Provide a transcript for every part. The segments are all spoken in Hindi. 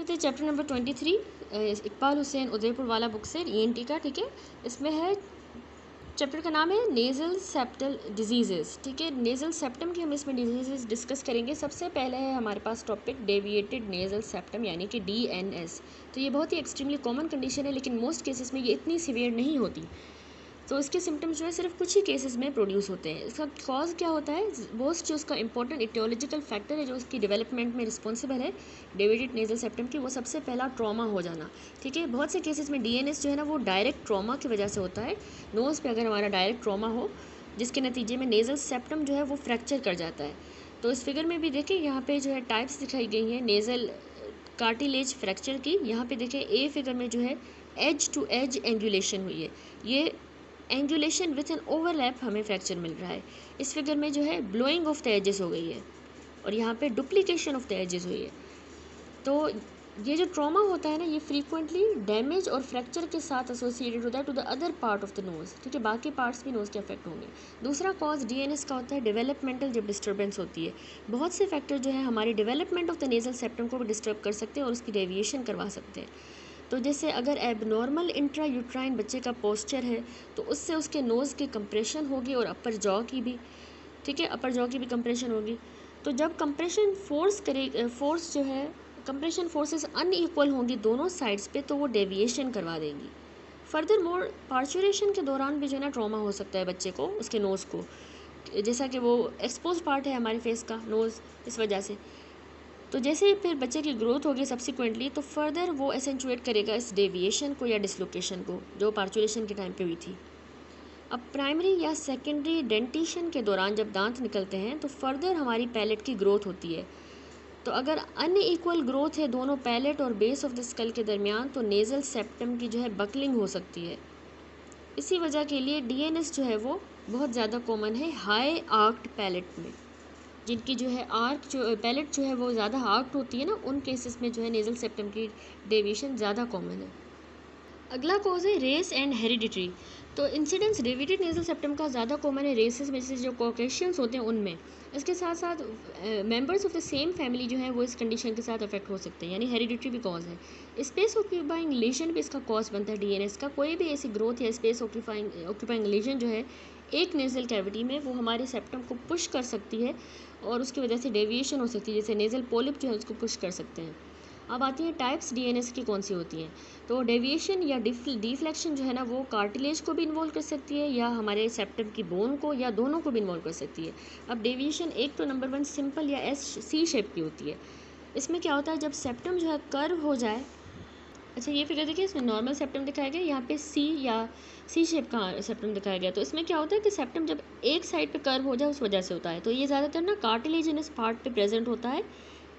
करते हैं चैप्टर नंबर 23 इकबाल हुसैन उदयपुर वाला बुक से ENT का। ठीक है, इसमें है चैप्टर का नाम है नेज़ल सेप्टल डिजीज़ेस। ठीक है, नेज़ल सेप्टम की हम इसमें डिजीज़ेस डिस्कस करेंगे। सबसे पहले है हमारे पास टॉपिक डेविएटेड नेज़ल सेप्टम यानी कि DNS। तो ये बहुत ही एक्सट्रीमली कॉमन कंडीशन है, लेकिन मोस्ट केसेस में ये इतनी सीवियर नहीं होती। तो इसके सिम्टम्स जो है सिर्फ कुछ ही केसेस में प्रोड्यूस होते हैं। इसका कॉज क्या होता है, मोस्ट जो उसका इंपॉर्टेंट इटियोलॉजिकल फैक्टर है जो उसकी डेवलपमेंट में रिस्पॉन्सिबल है डेविएटेड नेज़ल सेप्टम की, वो सबसे पहला ट्रॉमा हो जाना। ठीक है, बहुत से केसेस में DNS जो है ना वो डायरेक्ट ट्रॉमा की वजह से होता है। नोज़ पे अगर हमारा डायरेक्ट ट्रॉमा हो जिसके नतीजे में नेज़ल सेप्टम जो है वो फ्रैक्चर कर जाता है। तो इस फिगर में भी देखिए यहाँ पे जो है टाइप्स दिखाई गई हैं नेज़ल कार्टिलेज फ्रैक्चर की। यहाँ पे देखिए ए फिगर में जो है एज टू एज एंगुलेशन हुई है, ये एंगुलेशन विथ एन ओवरलैप हमें फ्रैक्चर मिल रहा है। इस फिगर में जो है ब्लोइंग ऑफ द एजेस हो गई है और यहाँ पे डुप्लीकेशन ऑफ द एजेस हुई है। तो ये जो ट्रॉमा होता है ना ये फ्रीक्वेंटली डैमेज और फ्रैक्चर के साथ एसोसिएटेड होता है to the other part of the nose. ठीक है, बाकी पार्ट्स भी नोज़ के अफेक्ट होंगे। दूसरा कॉज DNS का होता है डेवलपमेंटल, जब डिस्टर्बेंस होती है। बहुत से फैक्टर जो है हमारी development of the nasal septum को भी डिस्टर्ब कर सकते हैं और उसकी डेविएशन करवा सकते हैं। तो जैसे अगर एबनॉर्मल इंट्रा यूट्राइन बच्चे का पोस्चर है तो उससे उसके नोज़ की कंप्रेशन होगी और अपर जॉ की भी। ठीक है, अपर जॉ की भी कंप्रेशन होगी। तो जब कंप्रेशन फोर्स जो है कंप्रेशन फोर्सेस अनइक्वल होंगी दोनों साइड्स पे तो वो डेविएशन करवा देंगी। फर्दर मोर पार्चुरेशन के दौरान भी जो है ना ट्रॉमा हो सकता है बच्चे को, उसके नोज़ को, जैसा कि वो एक्सपोज पार्ट है हमारे फेस का नोज़, इस वजह से। तो जैसे ही फिर बच्चे की ग्रोथ होगी सब्सिक्वेंटली तो फर्दर वो एसेंचुएट करेगा इस डेविएशन को या डिसलोकेशन को जो पार्चुरेशन के टाइम पे हुई थी। अब प्राइमरी या सेकेंडरी डेंटिशन के दौरान जब दांत निकलते हैं तो फर्दर हमारी पैलेट की ग्रोथ होती है। तो अगर अनइक्वल ग्रोथ है दोनों पैलेट और बेस ऑफ द स्कल के दरमियान तो नेज़ल सेप्टम की जो है बकलिंग हो सकती है। इसी वजह के लिए DNS जो है वो बहुत ज़्यादा कॉमन है हाई आर्क्ड पैलेट में। जिनकी जो है आर्क जो पैलेट जो है वो ज़्यादा आर्क्ड होती है ना, उन केसेस में जो है नेज़ल सेप्टम की डेविएशन ज़्यादा कॉमन है। अगला कॉज है रेस एंड हेरिडिटरी। तो इंसिडेंस डेविएटेड नेज़ल सेप्टम का ज़्यादा कॉमन है रेसेस में से जो कॉकेशियंस होते हैं उनमें। इसके साथ साथ members of the same family जो है वो इस कंडीशन के साथ अफेक्ट हो सकते हैं, यानी हेरिडिटरी भी कॉज है। स्पेस ऑक्यूपाइंग लेशन भी इसका कॉज बनता है DNS का। कोई भी ऐसी ग्रोथ या स्पेस ऑक्यूपाइंग लेशन जो है एक नेज़ल कैविटी में वो हमारे सेप्टम को पुश कर सकती है और उसकी वजह से डेविएशन हो सकती है, जैसे नेज़ल पॉलिप जो है उसको पुश कर सकते हैं। अब आती है टाइप्स DNS की कौन सी होती हैं। तो डेविएशन या डिफ्लेक्शन जो है ना वो कार्टिलेज को भी इन्वॉल्व कर सकती है या हमारे सेप्टम की बोन को या दोनों को भी इन्वॉल्व कर सकती है। अब डेविएशन एक तो नंबर 1 सिंपल या C शेप की होती है। इसमें क्या होता है जब सेप्टम जो है कर्व हो जाए। अच्छा, ये फिगर देखिए, इसमें नॉर्मल सेप्टम दिखाया गया, यहाँ पे C शेप का सेप्टम दिखाया गया। तो इसमें क्या होता है कि सेप्टम जब एक साइड पे कर्व हो जाए उस वजह से होता है। तो ये ज़्यादातर ना कार्टिलेजिनस पार्ट पे प्रेजेंट होता है।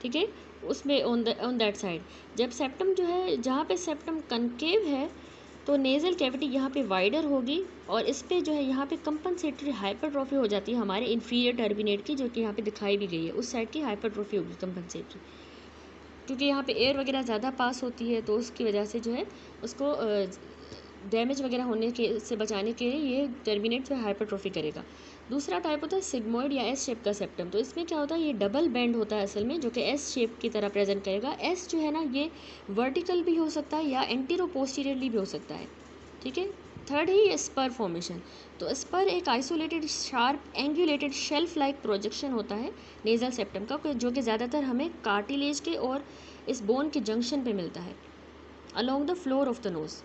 ठीक है, उसमें ऑन दैट साइड जब सेप्टम जो है जहाँ पे सेप्टम कनकेव है तो नेज़ल कैविटी यहाँ पे वाइडर होगी और इस पे जो है यहाँ पे कंपनसेटरी हाइपरट्रॉफी हो जाती है हमारे इन्फीरियर टर्बिनेट की, जो कि यहाँ पे दिखाई भी गई है। उस साइड की हाइपरट्रॉफी होगी कंपनसेटरी, क्योंकि यहाँ पे एयर वगैरह ज़्यादा पास होती है तो उसकी वजह से जो है उसको डैमेज वगैरह होने के से बचाने के लिए ये टर्मिनेट जो है हाइपरट्रॉफी करेगा। दूसरा टाइप होता है सिग्मोइड या S शेप का सेप्टम। तो इसमें क्या होता है ये डबल बेंड होता है असल में, जो कि S शेप की तरह प्रेजेंट करेगा। S जो है ना ये वर्टिकल भी हो सकता है या एंटीरो पोस्टीरियरली भी हो सकता है। ठीक है, थर्ड है स्पर फॉर्मेशन। तो स्पर एक isolated sharp angulated shelf like projection होता है नेज़ल सेप्टम का, जो कि ज़्यादातर हमें कार्टिलेज के और इस बोन के जंक्शन पे मिलता है along the floor of the nose.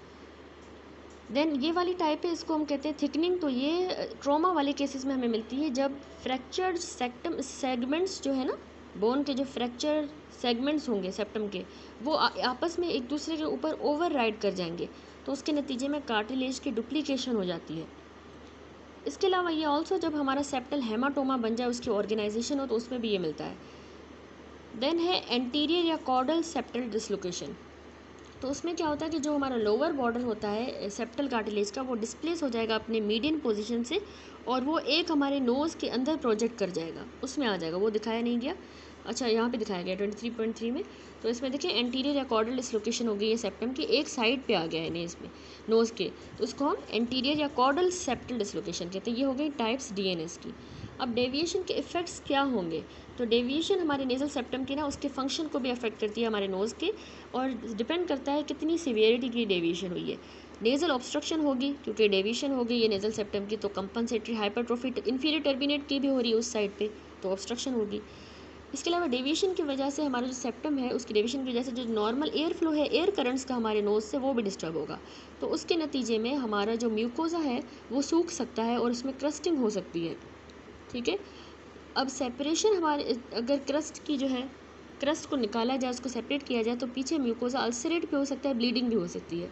Then ये वाली टाइप है, इसको हम कहते हैं थिकनिंग। तो ये ट्रॉमा वाले केसेस में हमें मिलती है जब फ्रैक्चर्ड सेप्टम सेगमेंट्स जो है ना, बोन के जो फ्रैक्चर सेगमेंट्स होंगे सेप्टम के वो आपस में एक दूसरे के ऊपर ओवर राइड कर जाएंगे, तो उसके नतीजे में कार्टिलेज की डुप्लीकेशन हो जाती है। इसके अलावा ये ऑल्सो जब हमारा सेप्टल हेमाटोमा बन जाए उसकी ऑर्गेनाइजेशन हो तो उसमें भी ये मिलता है। देन है एंटीरियर या कॉर्डल सेप्टल डिसलोकेशन। तो उसमें क्या होता है कि जो हमारा लोअर बॉर्डर होता है सेप्टल कार्टिलेज का वो डिस्प्लेस हो जाएगा अपने मीडियन पोजीशन से और वो एक हमारे नोज़ के अंदर प्रोजेक्ट कर जाएगा, उसमें आ जाएगा। वो दिखाया नहीं गया, अच्छा यहाँ पे दिखाया गया 23.3 में। तो इसमें देखिए एंटीरियर या कॉर्डल डिसलोकेशन हो गई है सेप्टम की, एक साइड पे आ गया है इसमें नोज़ के, तो उसको हम एंटीरियर या कॉर्डल सेप्टल डिसलोकेशन कहते हैं। ये हो गई टाइप्स DNS की। अब डेविएशन के इफ़ेक्ट्स क्या होंगे? तो डेविएशन हमारे नेज़ल सेप्टम की ना उसके फंक्शन को भी अफेक्ट करती है हमारे नोज़ के, और डिपेंड करता है कितनी सीवियरिटी की डेविएशन हुई है। नेज़ल ऑब्स्ट्रक्शन होगी क्योंकि डेविएशन हो गई है नेज़ल सेप्टम की, तो कंपनसेटरी हाइपरट्रोफी इंफीरियर टर्बिनेट की भी हो रही है उस साइड पे, तो ऑब्स्ट्रक्शन होगी। इसके अलावा डेविएशन की वजह से हमारा जो सेप्टम है उसकी डेविएशन की वजह से जो नॉर्मल एयर फ्लो है, एयर करंट्स का हमारे नोज़ से, वो भी डिस्टर्ब होगा। तो उसके नतीजे में हमारा जो म्यूकोज़ा है वो सूख सकता है और उसमें क्रस्टिंग हो सकती है। ठीक है, अब सेपरेशन हमारे, अगर क्रस्ट की जो है, क्रस्ट को निकाला जाए, उसको सेपरेट किया जाए, तो पीछे म्यूकोज़ा अल्सरेट भी हो सकता है, ब्लीडिंग भी हो सकती है।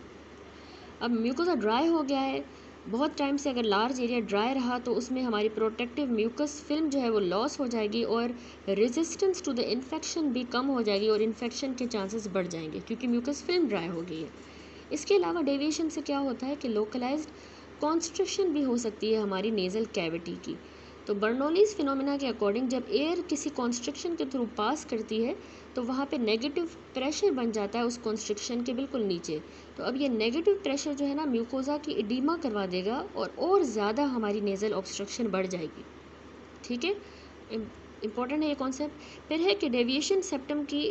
अब म्यूकोज़ा ड्राई हो गया है बहुत टाइम से, अगर लार्ज एरिया ड्राई रहा तो उसमें हमारी प्रोटेक्टिव म्यूकस फिल्म जो है वो लॉस हो जाएगी और रेजिस्टेंस टू द इन्फेक्शन भी कम हो जाएगी और इन्फेक्शन के चांसेस बढ़ जाएंगे क्योंकि म्यूकस फिल्म ड्राई हो गई है। इसके अलावा डेविएशन से क्या होता है कि लोकलाइज्ड कॉन्स्ट्रिक्शन भी हो सकती है हमारी नेज़ल कैविटी की। तो बर्नौलीज फिनोमेना के अकॉर्डिंग जब एयर किसी कॉन्स्ट्रिक्शन के थ्रू पास करती है तो वहाँ पे नेगेटिव प्रेशर बन जाता है उस कॉन्स्ट्रिक्शन के बिल्कुल नीचे। तो अब ये नेगेटिव प्रेशर जो है ना म्यूकोज़ा की एडिमा करवा देगा और ज़्यादा हमारी नेज़ल ऑब्स्ट्रक्शन बढ़ जाएगी। ठीक है, इम्पॉर्टेंट है ये कॉन्सेप्ट। फिर है कि डेविएशन सेप्टम की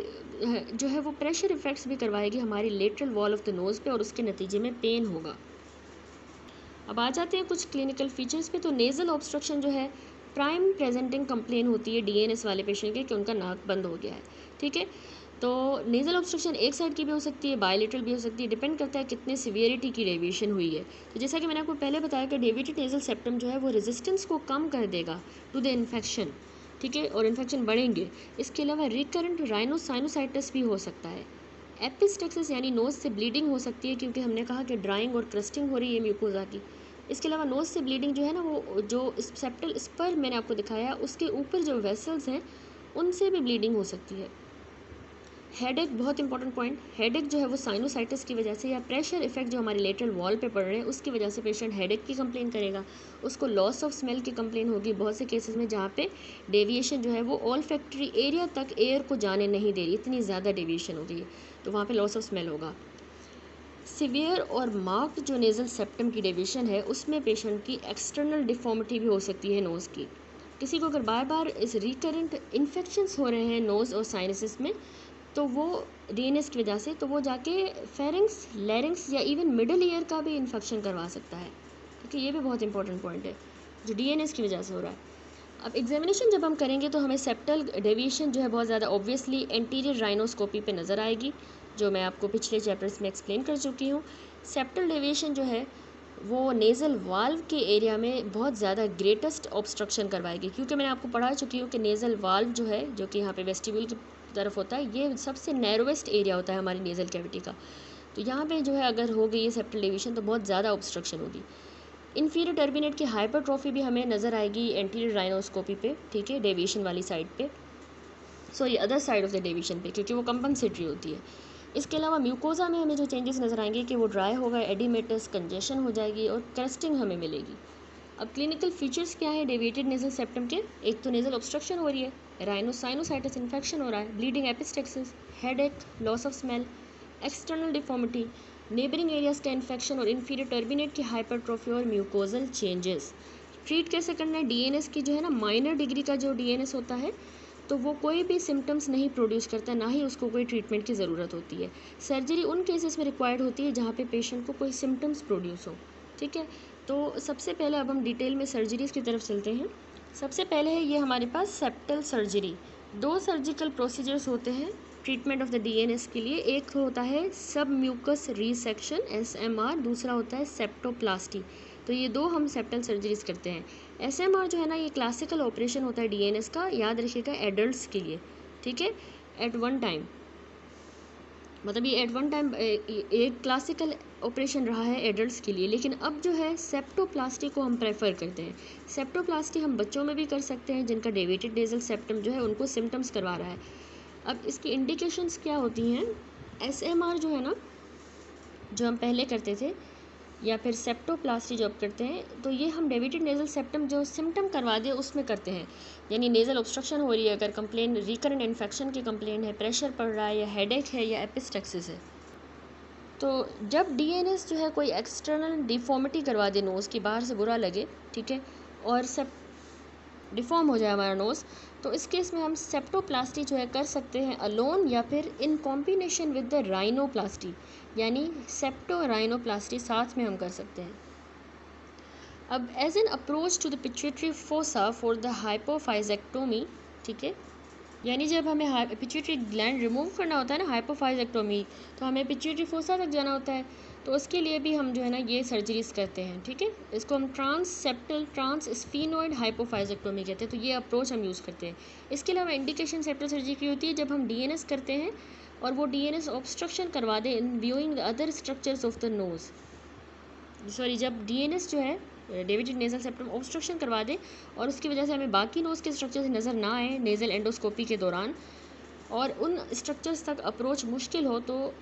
जो है वो प्रेशर इफेक्ट्स भी करवाएगी हमारी lateral wall of the nose पे और उसके नतीजे में पेन होगा। अब आ जाते हैं कुछ क्लिनिकल फीचर्स पे। तो नेज़ल ऑब्स्ट्रक्शन जो है प्राइम प्रेजेंटिंग कंप्लेन होती है डीएनएस वाले पेशेंट के कि उनका नाक बंद हो गया है। ठीक है, तो नेज़ल ऑब्स्ट्रक्शन एक साइड की भी हो सकती है, बायलेटरल भी हो सकती है, डिपेंड करता है कितने सीवियरिटी की डेविएशन हुई है। तो जैसा कि मैंने आपको पहले बताया कि डेविएटेड नेज़ल सेप्टम जो है वो रेजिस्टेंस को कम कर देगा टू द इन्फेक्शन। ठीक है, और इन्फेक्शन बढ़ेंगे। इसके अलावा रिकरेंट राइनोसाइनोसाइटिस भी हो सकता है। एपिस्टेक्सिस यानी नोज़ से ब्लीडिंग हो सकती है क्योंकि हमने कहा कि ड्राइंग और क्रस्टिंग हो रही है म्यूकोज़ा की। इसके अलावा नोज़ से ब्लीडिंग जो है ना वो जो सेप्टल स्पर मैंने आपको दिखाया उसके ऊपर जो वेसल्स हैं उनसे भी ब्लीडिंग हो सकती है। हेडेक बहुत इंपॉर्टेंट पॉइंट, हेडेक जो है वो साइनोसाइटिस की वजह से या प्रेशर इफेक्ट जो हमारे लेटरल वॉल पे पड़ रहे हैं उसकी वजह से पेशेंट हेडेक की कंप्लेन करेगा। उसको लॉस ऑफ स्मेल की कंप्लेन होगी बहुत से केसेस में जहाँ पे डेविएशन जो है वो ऑल्फैक्टरी एरिया तक एयर को जाने नहीं दे रही, इतनी ज़्यादा डेविएशन हो गई है, तो वहाँ पे लॉस ऑफ स्मेल होगा। सिवियर और मार्क्ड जो नेज़ल सेप्टम की डेविएशन है उसमें पेशेंट की एक्सटर्नल डिफॉर्मिटी भी हो सकती है नोज़ की। किसी को अगर बार बार इस रिकरेंट इन्फेक्शंस हो रहे हैं नोज़ और साइनसिस में तो वो डीएनएस की वजह से, तो वो जाके फेरिंग्स, लैरिंग्स या इवन मिडल ईयर का भी इन्फेक्शन करवा सकता है। क्योंकि ये भी बहुत इंपॉर्टेंट पॉइंट है जो डीएनएस की वजह से हो रहा है। अब एग्जामिनेशन जब हम करेंगे तो हमें सेप्टल डेविएशन जो है बहुत ज़्यादा ऑब्वियसली एंटीरियर राइनोस्कोपी पे नज़र आएगी, जो मैं आपको पिछले चैप्टर्स में एक्सप्लेन कर चुकी हूँ। सेप्टल डेविएशन जो है वो नेज़ल वाल्व के एरिया में बहुत ज़्यादा ग्रेटेस्ट ऑब्स्ट्रक्शन करवाएगी, क्योंकि मैंने आपको पढ़ा चुकी हूँ कि नेज़ल वाल्व जो है जो कि यहाँ पे वेस्टिब्यूल की तरफ होता है, ये सबसे नैरोवेस्ट एरिया होता है हमारी नेज़ल कैविटी का। तो यहाँ पे जो है अगर हो गई है सेप्टल डेविएशन तो बहुत ज़्यादा ऑब्स्ट्रक्शन होगी। इन्फीरियर टर्बिनेट की हाइपरट्रॉफी भी हमें नज़र आएगी एंटीरियर राइनोस्कोपी पे। ठीक है, डेविएशन वाली साइड पे, sorry other side of the deviation पे, क्योंकि वो कंपनसेटरी होती है। इसके अलावा म्यूकोज़ा में हमें जो चेंजेस नज़र आएंगे कि वो ड्राई होगा, एडिमेटस, कंजेशन हो जाएगी और क्रस्टिंग हमें मिलेगी। अब क्लिनिकल फीचर्स क्या है डेविएटेड नेज़ल सेप्टम के? एक तो नेज़ल ऑब्स्ट्रक्शन हो रही है, राइनोसाइनोसाइटिस इन्फेक्शन हो रहा है, bleeding, epistaxis, headache, loss of smell, external deformity, neighbouring areas का इन्फेक्शन और इन्फीरियर टर्बिनेट की हाइपरट्रॉफी और म्यूकोजल चेंजेस। ट्रीट कैसे करना है? डीएनएस की जो है ना माइनर डिग्री का जो डीएनएस होता है तो वो कोई भी सिम्टम्स नहीं प्रोड्यूस करता, ना ही उसको कोई ट्रीटमेंट की ज़रूरत होती है। सर्जरी उन केसेस में रिक्वायर्ड होती है जहाँ पे पेशेंट को कोई सिम्टम्स प्रोड्यूस हो। ठीक है, तो सबसे पहले अब हम डिटेल में सर्जरीज़ की तरफ चलते हैं। सबसे पहले है ये हमारे पास सेप्टल सर्जरी। 2 सर्जिकल प्रोसीजर्स होते हैं ट्रीटमेंट ऑफ द डीएनएस के लिए। एक होता है सब म्यूकस रिसेक्शन एसएमआर, दूसरा होता है सेप्टोप्लास्टी। तो ये 2 हम सेप्टल सर्जरीज करते हैं। एसएमआर जो है ना ये क्लासिकल ऑपरेशन होता है डीएनएस का, याद रखिएगा एडल्ट्स के लिए। ठीक है, एट वन टाइम, मतलब ये एट वन टाइम एक क्लासिकल ऑपरेशन रहा है एडल्ट्स के लिए। लेकिन अब जो है सेप्टोप्लास्टी को हम प्रेफर करते हैं। सेप्टोप्लास्टी हम बच्चों में भी कर सकते हैं जिनका डेविएटेड नेज़ल सेप्टम जो है उनको सिम्टम्स करवा रहा है। अब इसकी इंडिकेशंस क्या होती हैं? एसएमआर जो है ना जो हम पहले करते थे या फिर सेप्टोप्लास्टी जो अब करते हैं तो ये हम डेविएटेड नेज़ल सेप्टम जो सिम्टम करवा दे उसमें करते हैं। यानी नेज़ल ऑब्स्ट्रक्शन हो रही है, अगर कंप्लेन रिकरेंट इन्फेक्शन की कंप्लेन है, प्रेशर पड़ रहा है या हेडेक है या एपिस्टेक्सिस है, तो जब डीएनएस जो है कोई एक्सटर्नल डिफॉर्मिटी करवा दे नोज़ की, बाहर से बुरा लगे, ठीक है, और डिफॉर्म हो जाए हमारा नोज़, तो इस केस में हम सेप्टोप्लास्टी जो है कर सकते हैं अलोन या फिर in combination with the rhinoplasty, यानी सेप्टो राइनोप्लास्टी साथ में हम कर सकते हैं। अब as an approach to the pituitary fossa for the hypophysectomy, ठीक है, यानी जब हमें पिट्यूटरी ग्लैंड रिमूव करना होता है ना हाइपोफाइजेक्टोमी, तो हमें पिट्यूटरी फोसा तक जाना होता है, तो उसके लिए भी हम जो है ना ये सर्जरीज करते हैं, ठीक है। इसको हम ट्रांससेप्टल ट्रांसस्फीनोइड हाइपोफाइजेक्टोमी कहते हैं, तो ये अप्रोच हम यूज़ करते हैं। इसके अलावा इंडिकेशन सेप्टल सर्जरी की होती है जब हम डीएनएस करते हैं और वो डीएनएस ऑब्स्ट्रक्शन करवा दे in viewing the other structures of the nose, sorry जब डीएनएस जो है डेविडेड नेजल सेप्टम ऑब्स्ट्रक्शन करवा दे और उसकी वजह से हमें बाकी नोज़ के स्ट्रक्चर्स नज़र ना आए नेज़ल एंडोस्कोपी के दौरान और उन स्ट्रक्चर्स तक अप्रोच मुश्किल हो, तो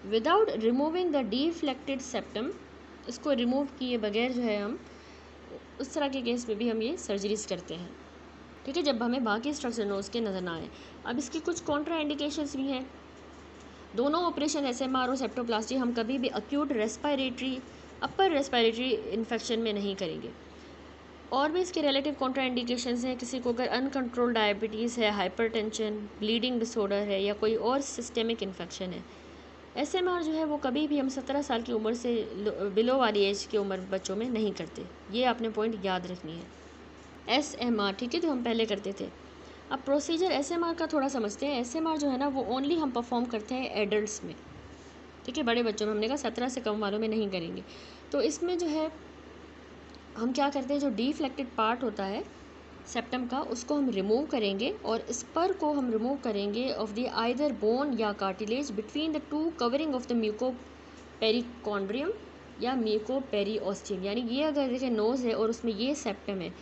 without removing the deflected septum, इसको रिमूव किए बगैर जो है हम उस तरह के केस में भी हम ये सर्जरीज करते हैं, ठीक है, जब हमें बाकी स्ट्रक्चर नोज़ के नज़र ना आए। अब इसकी कुछ कॉन्ट्रा इंडिकेशंस भी हैं। दोनों ऑपरेशन एसएमआर और सेप्टोप्लास्टी हम कभी भी acute respiratory upper respiratory infection में नहीं करेंगे। और भी इसके रिलेटिव कॉन्ट्रा इंडिकेशंस हैं, किसी को अगर अनकंट्रोल डायबिटीज़ है, हाइपरटेंशन, ब्लीडिंग डिसऑर्डर है या कोई और सिस्टेमिक इन्फेक्शन है, एसएमआर जो है वो कभी भी हम 17 साल की उम्र से बिलो वाली एज की उम्र बच्चों में नहीं करते। ये आपने पॉइंट याद रखनी है। एसएमआर, ठीक है, जो हम पहले करते थे। अब प्रोसीजर एसएमआर का थोड़ा समझते हैं। एसएमआर जो है ना वो ओनली हम परफॉर्म करते हैं एडल्ट्स में, ठीक है, बड़े बच्चों में हमने कहा 17 से कम वालों में नहीं करेंगे। तो इसमें जो है हम क्या करते हैं, जो डिफ्लेक्टेड पार्ट होता है सेप्टम का उसको हम रिमूव करेंगे और स्पर को हम रिमूव करेंगे ऑफ द आइदर बोन या cartilage between the two covering of the mucoperichondrium या म्यूकोपेरिओस्टियम, यानी ये अगर देखें नोज़ है और उसमें ये सेप्टम है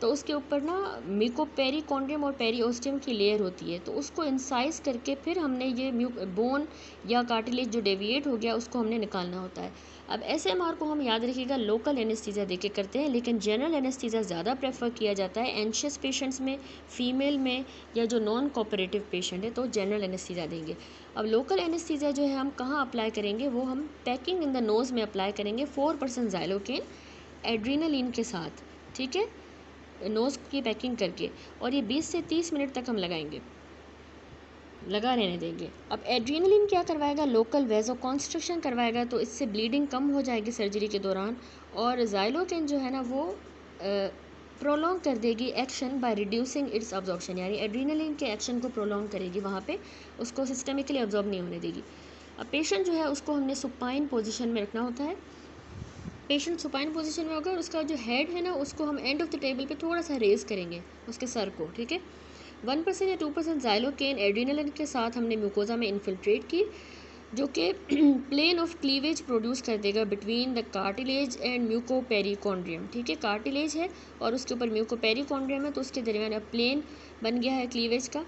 तो उसके ऊपर ना म्यूकोपेरिकॉन्ड्रियम और पेरिओस्टियम की लेयर होती है, तो उसको इंसाइज करके फिर हमने ये बोन या कार्टिलेज जो डेविएट हो गया उसको हमने निकालना होता है। अब एसएमआर को हम याद रखिएगा लोकल एनेस्थीसिया देके करते हैं, लेकिन जनरल एनेस्थीसिया ज़्यादा प्रेफर किया जाता है एंशियस पेशेंट्स में, फीमेल में, या जो नॉन कोऑपरेटिव पेशेंट है तो जनरल एनेस्थीसिया देंगे। अब लोकल एनेस्थीसिया जो है हम कहाँ अप्लाई करेंगे, वो हम पैकिंग इन द नोज़ में अप्लाई करेंगे 4% ज़ाइलोकेन एड्रीनलिन के साथ, ठीक है, नोज़ की पैकिंग करके, और ये 20 से 30 मिनट तक हम लगा रहने देंगे। अब एड्रीनलिन क्या करवाएगा, लोकल वेज़ोकॉन्स्ट्रिक्शन करवाएगा, तो इससे ब्लीडिंग कम हो जाएगी सर्जरी के दौरान, और ज़ाइलोकेन जो है ना वो प्रोलॉन्ग कर देगी action by reducing it's absorption, यानी एड्रीनलिन के एक्शन को प्रोलॉन्ग करेगी, वहाँ पे उसको सिस्टमिकली अब्जॉर्ब नहीं होने देगी। अब पेशेंट जो है उसको हमने सुपाइन पोजीशन में रखना होता है। पेशेंट सुपाइन पोजीशन में होगा और उसका जो हेड है ना उसको हम एंड ऑफ द टेबल पे थोड़ा सा रेज करेंगे उसके सर को, ठीक है। 1% या 2% ज़ाइलोकेन एड्रीनलिन के साथ हमने म्यूकोजा में इन्फिल्ट्रेट की, जो कि प्लेन ऑफ क्लीवेज प्रोड्यूस कर देगा बिटवीन द कार्टिलेज एंड म्यूकोपेरिकॉन्ड्रियम, ठीक है, कार्टिलेज है और उसके ऊपर म्यूकोपेरिकॉन्ड्रियम है, तो उसके दरमियान अब प्लेन बन गया है क्लीवेज का।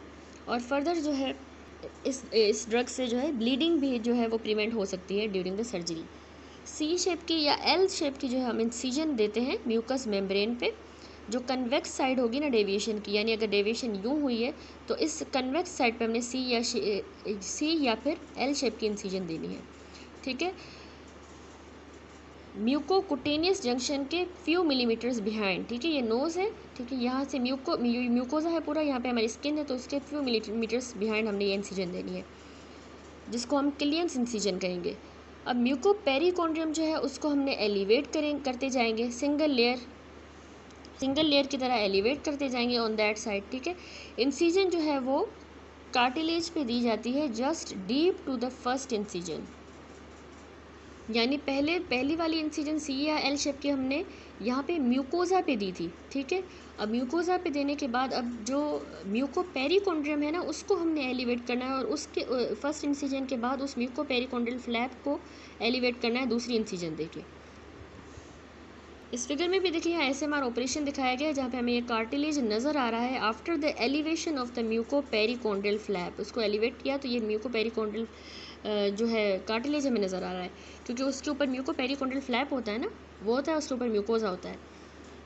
और फर्दर जो है इस ड्रग से जो है ब्लीडिंग भी जो है वो प्रिवेंट हो सकती है during the surgery. C shape की या एल शेप की जो है हम इंसिजन देते हैं म्यूकस मेम्ब्रेन पे, जो कन्वेक्स साइड होगी ना डेविएशन की, यानी अगर डेविएशन यूँ हुई है तो इस कन्वेक्स साइड पे हमने सी या फिर एल शेप की इंसिजन देनी है, ठीक है, म्यूकोकुटेनियस जंक्शन के फ्यू मिलीमीटर्स बिहाइंड, ठीक है, ये नोज़ है, ठीक है, यहाँ से म्यूकोजा है पूरा, यहाँ पे हमारी स्किन है, तो उसके फ्यू मिलीमीटर्स बिहाइंड हमने ये इंसिजन देनी है, जिसको हम क्लियंस इंसिजन कहेंगे। अब म्यूकोपेरिकॉन्ड्रियम जो है उसको हमने एलिवेट करते जाएंगे, सिंगल लेयर की तरह एलिवेट करते जाएंगे ऑन दैट साइड, ठीक है। इंसिजन जो है वो कार्टिलेज पे दी जाती है just deep to the first incision, यानी पहली वाली इंसिजन सी या एल शेप की हमने यहाँ पे म्यूकोजा पे दी थी, ठीक है। अब म्यूकोजा पे देने के बाद अब जो म्यूकोपेरिकॉन्ड्रियम है ना उसको हमने एलिवेट करना है, और उसके फर्स्ट इंसिजन के बाद उस म्यूकोपेरिकॉन्ड्रियल फ्लैप को एलिवेट करना है दूसरी इंसिजन देके। इस फिगर में भी देखिए यहाँ एसएमआर ऑपरेशन दिखाया गया है, जहाँ पे हमें ये कार्टिलेज नज़र आ रहा है after the elevation of the mucoperichondrial flap. उसको एलिवेट किया तो ये म्यूकोपेरिकॉन्ड्रियल जो है कार्टिलेज हमें नज़र आ रहा है, क्योंकि उसके ऊपर म्यूकोपेरिकॉन्ड्रियल फ्लैप होता है ना, वो होता है, उसके ऊपर म्यूकोजा होता है,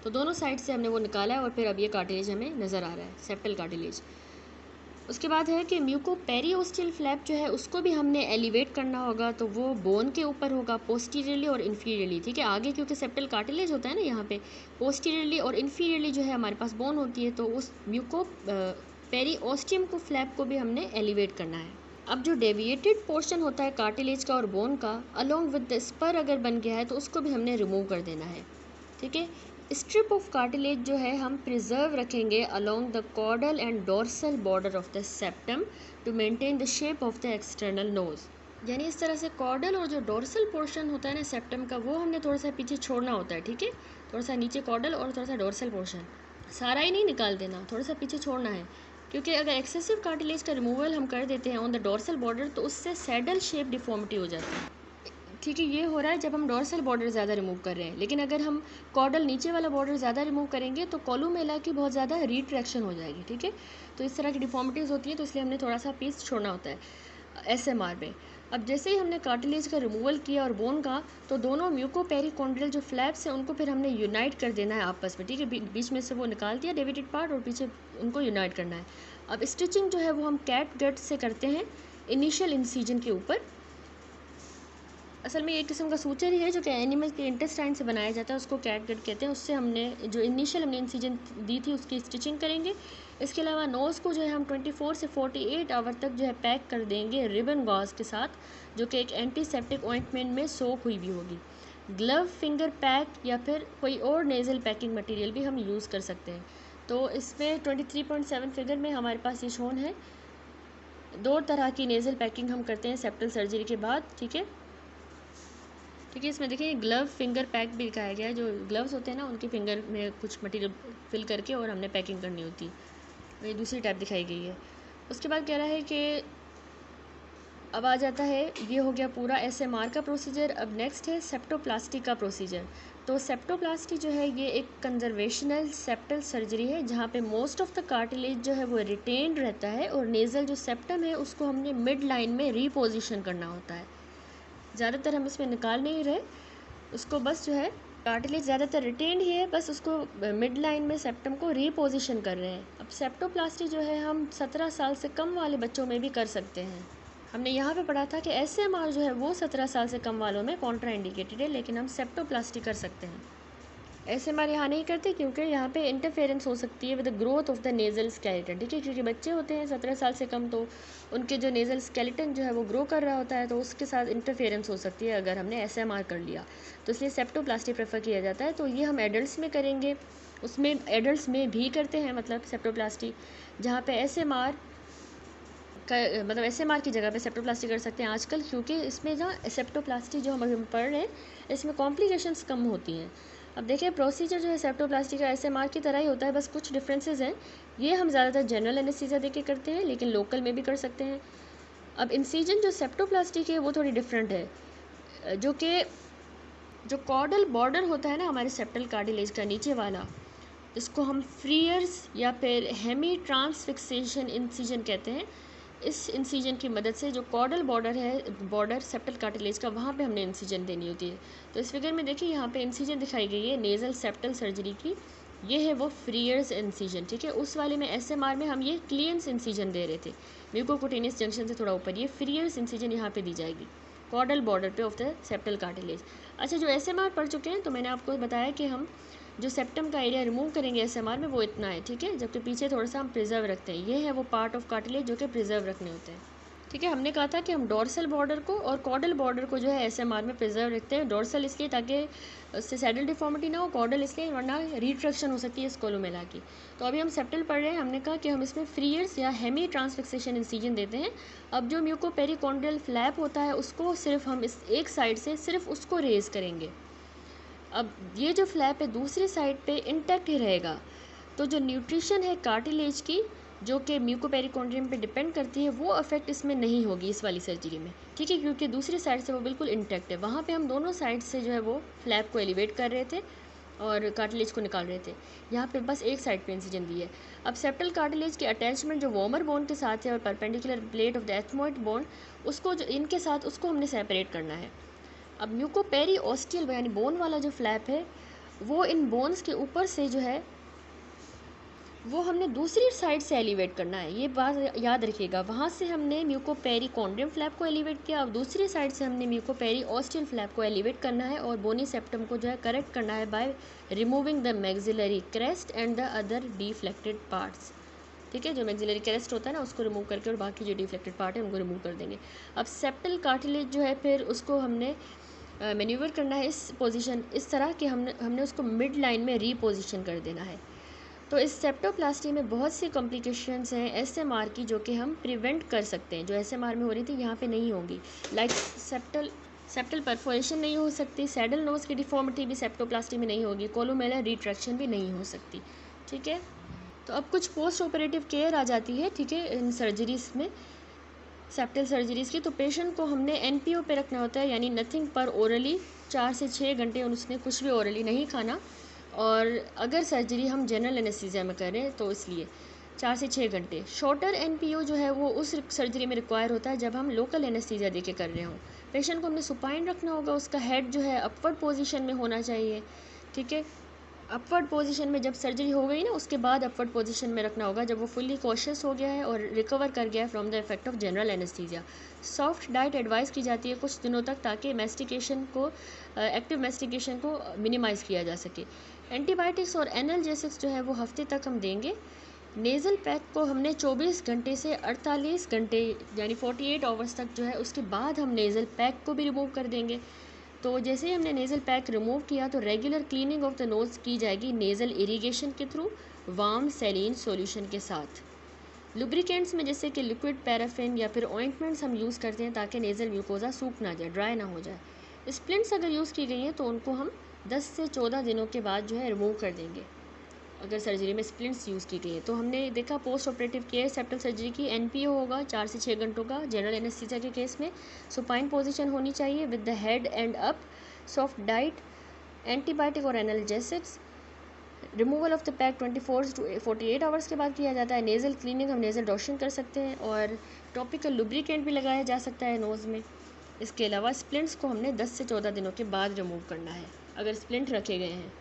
तो दोनों साइड से हमने वो निकाला है और फिर अब ये कार्टिलेज हमें नज़र आ रहा है, सेप्टल कार्टिलेज। उसके बाद है कि म्यूको पेरिओस्टियल फ्लैप जो है उसको भी हमने एलिवेट करना होगा, तो वो बोन के ऊपर होगा पोस्टीरियरली और इन्फीरियरली, ठीक है। आगे क्योंकि सेप्टल कार्टिलेज होता है ना यहाँ पे, पोस्टीरियरली और इन्फीरियरली जो है हमारे पास बोन होती है, तो उस म्यूको पेरिओस्टियम को फ्लैप को भी हमने एलिवेट करना है। अब जो डेविएटेड पोर्शन होता है कार्टिलेज का और बोन का अलोंग विद द स्पर अगर बन गया है तो उसको भी हमने रिमूव कर देना है, ठीक है। स्ट्रिप ऑफ कार्टिलेज जो है हम प्रिजर्व रखेंगे along the caudal and dorsal border of the septum to maintain the shape of the external nose. यानी इस तरह से कॉर्डल और जो डोर्सल पोर्शन होता है ना सेप्टम का, वो हमने थोड़ा सा पीछे छोड़ना होता है, ठीक है। थोड़ा सा नीचे कॉर्डल और थोड़ा सा डोर्सल पोर्शन, सारा ही नहीं निकाल देना, थोड़ा सा पीछे छोड़ना है, क्योंकि अगर एक्सेसिव कार्टिलेज का रिमूवल हम कर देते हैं ऑन द डोर्सल बॉर्डर तो उससे सैडल शेप डिफॉर्मिटी हो जाती है, ठीक है। ये हो रहा है जब हम डोर्सल बॉर्डर ज़्यादा रिमूव कर रहे हैं, लेकिन अगर हम कॉर्डल नीचे वाला बॉर्डर ज़्यादा रिमूव करेंगे तो कॉलुमेला की बहुत ज़्यादा रिट्रैक्शन हो जाएगी, ठीक है। तो इस तरह की डिफॉर्मिटीज़ होती हैं, तो इसलिए हमने थोड़ा सा पीस छोड़ना होता है एसएमआर में। अब जैसे ही हमने कार्टिलेज का रिमूवल किया और बोन का, तो दोनों म्यूकोपेरिकॉन्ड्रियल जो फ्लैप्स हैं उनको फिर हमने यूनाइट कर देना है आपस में, ठीक है। बीच में से वो निकाल दिया डेविएटेड पार्ट और पीछे उनको यूनाइट करना है। अब स्टिचिंग जो है वो हम कैट गट से करते हैं इनिशियल इंसीजन के ऊपर। असल में एक किस्म का सूचर ही है जो कि एनिमल के इंटेस्टाइन से बनाया जाता है, उसको कैट गट कहते हैं। उससे हमने जो इनिशियल हमने इंसीजन दी थी उसकी स्टिचिंग करेंगे। इसके अलावा नोज़ को जो है हम 24 से 48 आवर तक जो है पैक कर देंगे रिबन गॉज के साथ, जो कि एक एंटीसेप्टिक ऑइंटमेंट में सोक हुई भी होगी। ग्लव, फिंगर पैक या फिर कोई और नेज़ल पैकिंग मटेरियल भी हम यूज़ कर सकते हैं। तो इसमें 23.7 फिगर में हमारे पास ये शोन है। 2 तरह की नेज़ल पैकिंग हम करते हैं सेप्टल सर्जरी के बाद, ठीक है। ठीक है, इसमें देखिए ग्लव फिंगर पैक भी दिखाया गया है। जो ग्लव्स होते हैं ना उनके फिंगर में कुछ मटेरियल फिल करके और हमने पैकिंग करनी होती है। ये दूसरी टाइप दिखाई गई है। उसके बाद कह रहा है कि अब आ जाता है, ये हो गया पूरा एसएमआर का प्रोसीजर। अब नेक्स्ट है सेप्टोप्लास्टी का प्रोसीजर। तो सेप्टोप्लास्टी जो है ये एक कंजर्वेशनल सेप्टल सर्जरी है जहाँ पे मोस्ट ऑफ द कार्टिलेज जो है वो रिटेन्ड रहता है और नेज़ल जो सेप्टम है उसको हमने मिड लाइन में रीपोजिशन करना होता है। ज़्यादातर हम इसमें निकाल नहीं रहे, उसको बस जो है कार्टिलेज ज़्यादातर रिटेन्ड ही है, बस उसको मिड लाइन में सेप्टम को रीपोजिशन कर रहे हैं। अब सेप्टोप्लास्टी जो है हम 17 साल से कम वाले बच्चों में भी कर सकते हैं। हमने यहाँ पे पढ़ा था कि एसएमआर जो है वो 17 साल से कम वालों में कॉन्ट्रा इंडिकेटेड है, लेकिन हम सेप्टोप्लास्टी कर सकते हैं। एसएमआर यहाँ नहीं करते क्योंकि यहाँ पे इंटरफेरेंस हो सकती है with the growth of the nasal skeleton, ठीक है। क्योंकि बच्चे होते हैं 17 साल से कम, तो उनके जो नेज़ल स्केलेटन जो है वो ग्रो कर रहा होता है, तो उसके साथ इंटरफेरेंस हो सकती है अगर हमने एसएमआर कर लिया, तो इसलिए सेप्टोप्लास्टी प्रेफर किया जाता है। तो ये हम एडल्ट्स में करेंगे, उसमें एडल्ट्स में भी करते हैं मतलब सेप्टोप्लास्टी, जहाँ पे एसएमआर मतलब एसएमआर की जगह पे सेप्टोप्लास्टी कर सकते हैं आजकल, क्योंकि इसमें ना सेप्टोप्लास्टी जो हम पढ़ रहे हैं इसमें कॉम्प्लिकेशंस कम होती हैं। अब देखिए प्रोसीजर जो है सेप्टोप्लास्टी का एसएमआर की तरह ही होता है, बस कुछ डिफरेंसेस हैं। ये हम ज़्यादातर जनरल एनेस्थीसिया देके करते हैं, लेकिन लोकल में भी कर सकते हैं। अब इंसीजन जो सेप्टोप्लास्टी की है वो थोड़ी डिफरेंट है, जो कि जो कॉर्डल बॉर्डर होता है ना हमारे सेप्टल कार्टिलेज का नीचे वाला, इसको हम फ्रीयर्स या फिर हेमी ट्रांसफिक्सेशन इंसीजन कहते हैं। इस इंसीजन की मदद से जो कॉर्डल बॉर्डर है, बॉर्डर सेप्टल कार्टिलेज का, वहाँ पे हमने इंसीजन देनी होती है। तो इस फिगर में देखिए यहाँ पे इंसीजन दिखाई गई है नेज़ल सेप्टल सर्जरी की, ये है वो फ्रीयर्स इंसीजन, ठीक है। उस वाले में एसएमआर में हम ये क्लियंस इंसीजन दे रहे थे म्यूकोकुटेनियस जंक्शन से थोड़ा ऊपर, ये फ्रीयर्स इंसीजन यहाँ पे दी जाएगी कॉर्डल बॉर्डर पे ऑफ द सेप्टल कार्टिलेज। अच्छा, जो एसएमआर पढ़ चुके हैं तो मैंने आपको बताया कि हम जो सेप्टम का एरिया रिमूव करेंगे एसएमआर में वो इतना है, ठीक है, जबकि पीछे थोड़ा सा हम प्रिजर्व रखते हैं। ये है वो पार्ट ऑफ कार्टिलेज जो कि प्रिजर्व रखने होते हैं, ठीक है। हमने कहा था कि हम डोर्सल बॉर्डर को और कॉर्डल बॉर्डर को जो है एसएमआर में प्रिजर्व रखते हैं। डोर्सल इसलिए ताकि उससे सैडल डिफॉर्मिटी ना हो, कॉर्डल इसलिए वरना रिट्रैक्शन हो सकती है इस कोलुमेला की। तो अभी हम सेप्टल पढ़ रहे हैं, हमने कहा कि हम इसमें फ्रीयर्स या हेमी ट्रांसफिक्सेशन इंसीजन देते हैं। अब जो म्यूकोपेरिकॉन्ड्रियल फ्लैप होता है उसको सिर्फ हम इस एक साइड से सिर्फ उसको रेज करेंगे। अब ये जो फ्लैप है दूसरी साइड पे इंटैक्ट ही रहेगा, तो जो न्यूट्रिशन है कार्टिलेज की जो कि म्यूकोपेरिकॉन्ड्रियम पे डिपेंड करती है वो अफेक्ट इसमें नहीं होगी इस वाली सर्जरी में, ठीक है, क्योंकि दूसरी साइड से वो बिल्कुल इंटैक्ट है। वहाँ पे हम दोनों साइड से जो है वो फ्लैप को एलिवेट कर रहे थे और कार्टिलेज को निकाल रहे थे। यहाँ पे बस एक साइड पे इंसिजन दी है। अब सेप्टल कार्टिलेज की अटैचमेंट जो वॉमर बोन के साथ है और perpendicular plate of the ethmoid bone, उसको जो इनके साथ उसको हमने सेपरेट करना है। अब म्यूकोपेरिओस्टियल यानी बोन वाला जो फ्लैप है वो इन बोन्स के ऊपर से जो है वो हमने दूसरी साइड से एलिवेट करना है, ये बात याद रखिएगा। वहाँ से हमने म्यूकोपेरिकॉन्ड्रियम फ्लैप को एलिवेट किया, अब दूसरी साइड से हमने म्यूकोपेरिओस्टियल फ्लैप को एलिवेट करना है और बोनी सेप्टम को जो है करेक्ट करना है by removing the maxillary crest and the other deflected parts. ठीक है, जो मैक्सिलरी क्रेस्ट होता है ना उसको रिमूव करके और बाकी जो डिफ्लेक्टेड पार्ट है उनको रिमूव कर देंगे। अब सेप्टल कार्टिलेज जो है फिर उसको हमने मैन्यूवर करना है इस पोजीशन, इस तरह कि हमने उसको मिड लाइन में रीपोजिशन कर देना है। तो इस सेप्टोप्लास्टी में बहुत सी कॉम्प्लिकेशंस हैं एसएमआर की जो कि हम प्रिवेंट कर सकते हैं, जो एसएमआर में हो रही थी यहाँ पे नहीं होगी। लाइक सेप्टल परफोरेशन नहीं हो सकती, सैडल नोज की डिफॉर्मिटी भी सेप्टोप्लास्टी में नहीं होगी, कोलोमेलर रिट्रैक्शन भी नहीं हो सकती। ठीक है, तो अब कुछ पोस्ट ऑपरेटिव केयर आ जाती है, ठीक है, इन सर्जरीज में, सेप्टल सर्जरीज की। तो पेशेंट को हमने एनपीओ पे रखना होता है, यानी नथिंग पर ओरली, 4 से 6 घंटे उसने कुछ भी ओरली नहीं खाना। और अगर सर्जरी हम जनरल एनेस्थीसिया में करें तो इसलिए 4 से 6 घंटे। शॉर्टर एनपीओ जो है वो उस सर्जरी में रिक्वायर होता है जब हम लोकल एनेस्थीसिया दे के कर रहे हों। पेशेंट को हमने सुपाइन रखना होगा, उसका हेड जो है अपवर्ड पोजीशन में होना चाहिए। ठीक है, अपवर्ड पोजीशन में जब सर्जरी हो गई ना उसके बाद अपवर्ड पोजीशन में रखना होगा जब वो फुल्ली कॉशियस हो गया है और रिकवर कर गया है from the effect of general anaesthesia. Soft diet advice की जाती है कुछ दिनों तक ताकि मैस्टिकेशन को, एक्टिव मैस्टिकेशन को मिनिमाइज़ किया जा सके। एंटीबायोटिक्स और एनाल्जेसिक्स जो है वो हफ्ते तक हम देंगे। नेज़ल पैक को हमने 24 घंटे से 48 घंटे यानी 48 आवर्स तक जो है उसके बाद हम नेज़ल पैक को भी रिमूव कर देंगे। तो जैसे ही हमने नेज़ल पैक रिमूव किया तो regular cleaning of the nose की जाएगी नेज़ल इरिगेशन के थ्रू वार्म सैलीन सॉल्यूशन के साथ। लुब्रिकेंट्स में जैसे कि लिक्विड पैराफिन या फिर ऑइंटमेंट्स हम यूज़ करते हैं ताकि नेज़ल म्यूकोजा सूख ना जाए, ड्राई ना हो जाए। स्प्लिंट्स अगर यूज़ की गई हैं तो उनको हम 10 से 14 दिनों के बाद जो है रिमूव कर देंगे अगर सर्जरी में स्प्लिंट्स यूज़ की गई है। तो हमने देखा post operative care septal surgery की एनपीओ होगा 4 से 6 घंटों का जनरल एनेस्थीसिया के केस में। सुपाइन पोजीशन होनी चाहिए with the head end up, soft diet, antibiotic और analgesics. Removal of the pack 24 to 48 hours के बाद किया जाता है। नेज़ल क्लीनिंग हम नेज़ल डॉशिंग कर सकते हैं और टॉपिकल लुब्रिकेंट भी लगाया जा सकता है नोज़ में। इसके अलावा स्प्लिंट्स को हमने 10 से 14 दिनों के बाद रिमूव करना है अगर स्प्लिंट रखे गए हैं।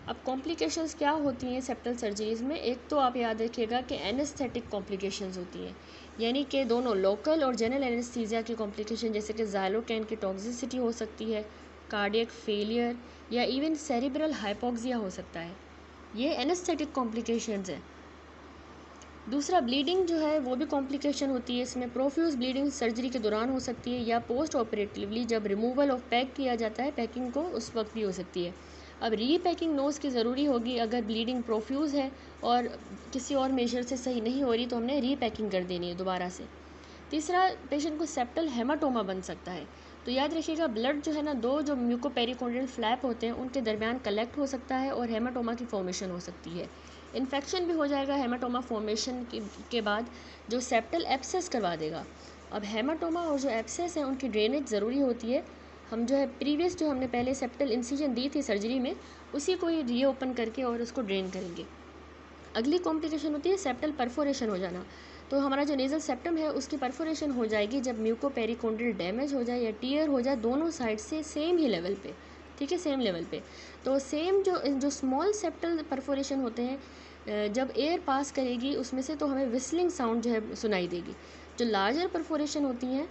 अब कॉम्प्लिकेशंस क्या होती हैं सेप्टल सर्जरीज़ में, एक तो आप याद रखिएगा कि एनेस्थेटिक कॉम्प्लिकेशंस होती हैं, यानी कि दोनों लोकल और जनरल एनेस्थीसिया की कॉम्प्लिकेशन जैसे कि ज़ाइलोकैन की टॉक्सिसिटी हो सकती है, कार्डियक फेलियर या इवन सेरिब्रल हाइपोक्सिया हो सकता है। ये एनेस्थेटिक कॉम्प्लिकेशंस हैं। दूसरा ब्लीडिंग जो है वो भी कॉम्प्लिकेशन होती है इसमें। प्रोफ्यूज ब्लीडिंग सर्जरी के दौरान हो सकती है या पोस्ट ऑपरेटिवली जब रिमूवल ऑफ पैक किया जाता है पैकिंग को उस वक्त भी हो सकती है। अब रीपैकिंग नोज़ की ज़रूरी होगी अगर ब्लीडिंग प्रोफ्यूज है और किसी और मेजर से सही नहीं हो रही तो हमने रीपैकिंग कर देनी है दोबारा से। तीसरा, पेशेंट को सेप्टल हेमाटोमा बन सकता है। तो याद रखिएगा ब्लड जो है ना, दो जो म्यूकोपेरिकॉन्ड्रियल फ्लैप होते हैं उनके दरमियान कलेक्ट हो सकता है और हेमाटोमा की फॉर्मेशन हो सकती है। इन्फेक्शन भी हो जाएगा हेमाटोमा फॉर्मेशन के बाद जो सेप्टल एब्सेस करवा देगा। अब हेमाटोमा और जो एब्सेस हैं उनकी ड्रेनेज ज़रूरी होती है। हम जो है प्रीवियस जो हमने पहले सेप्टल इंसिजन दी थी सर्जरी में उसी को ही रीओपन करके और उसको ड्रेन करेंगे। अगली कॉम्प्लिकेशन होती है सेप्टल परफोरेशन हो जाना। तो हमारा जो नेज़ल सेप्टम है उसकी परफोरेशन हो जाएगी जब म्यूकोपेरिकॉन्ड्रियल डैमेज हो जाए या टीयर हो जाए दोनों साइड से सेम ही लेवल पे। ठीक है, सेम लेवल पे। तो सेम जो स्मॉल सेप्टल परफोरेशन होते हैं जब एयर पास करेगी उसमें से तो हमें विस्लिंग साउंड जो है सुनाई देगी। जो लार्जर परफोरेशन होती हैं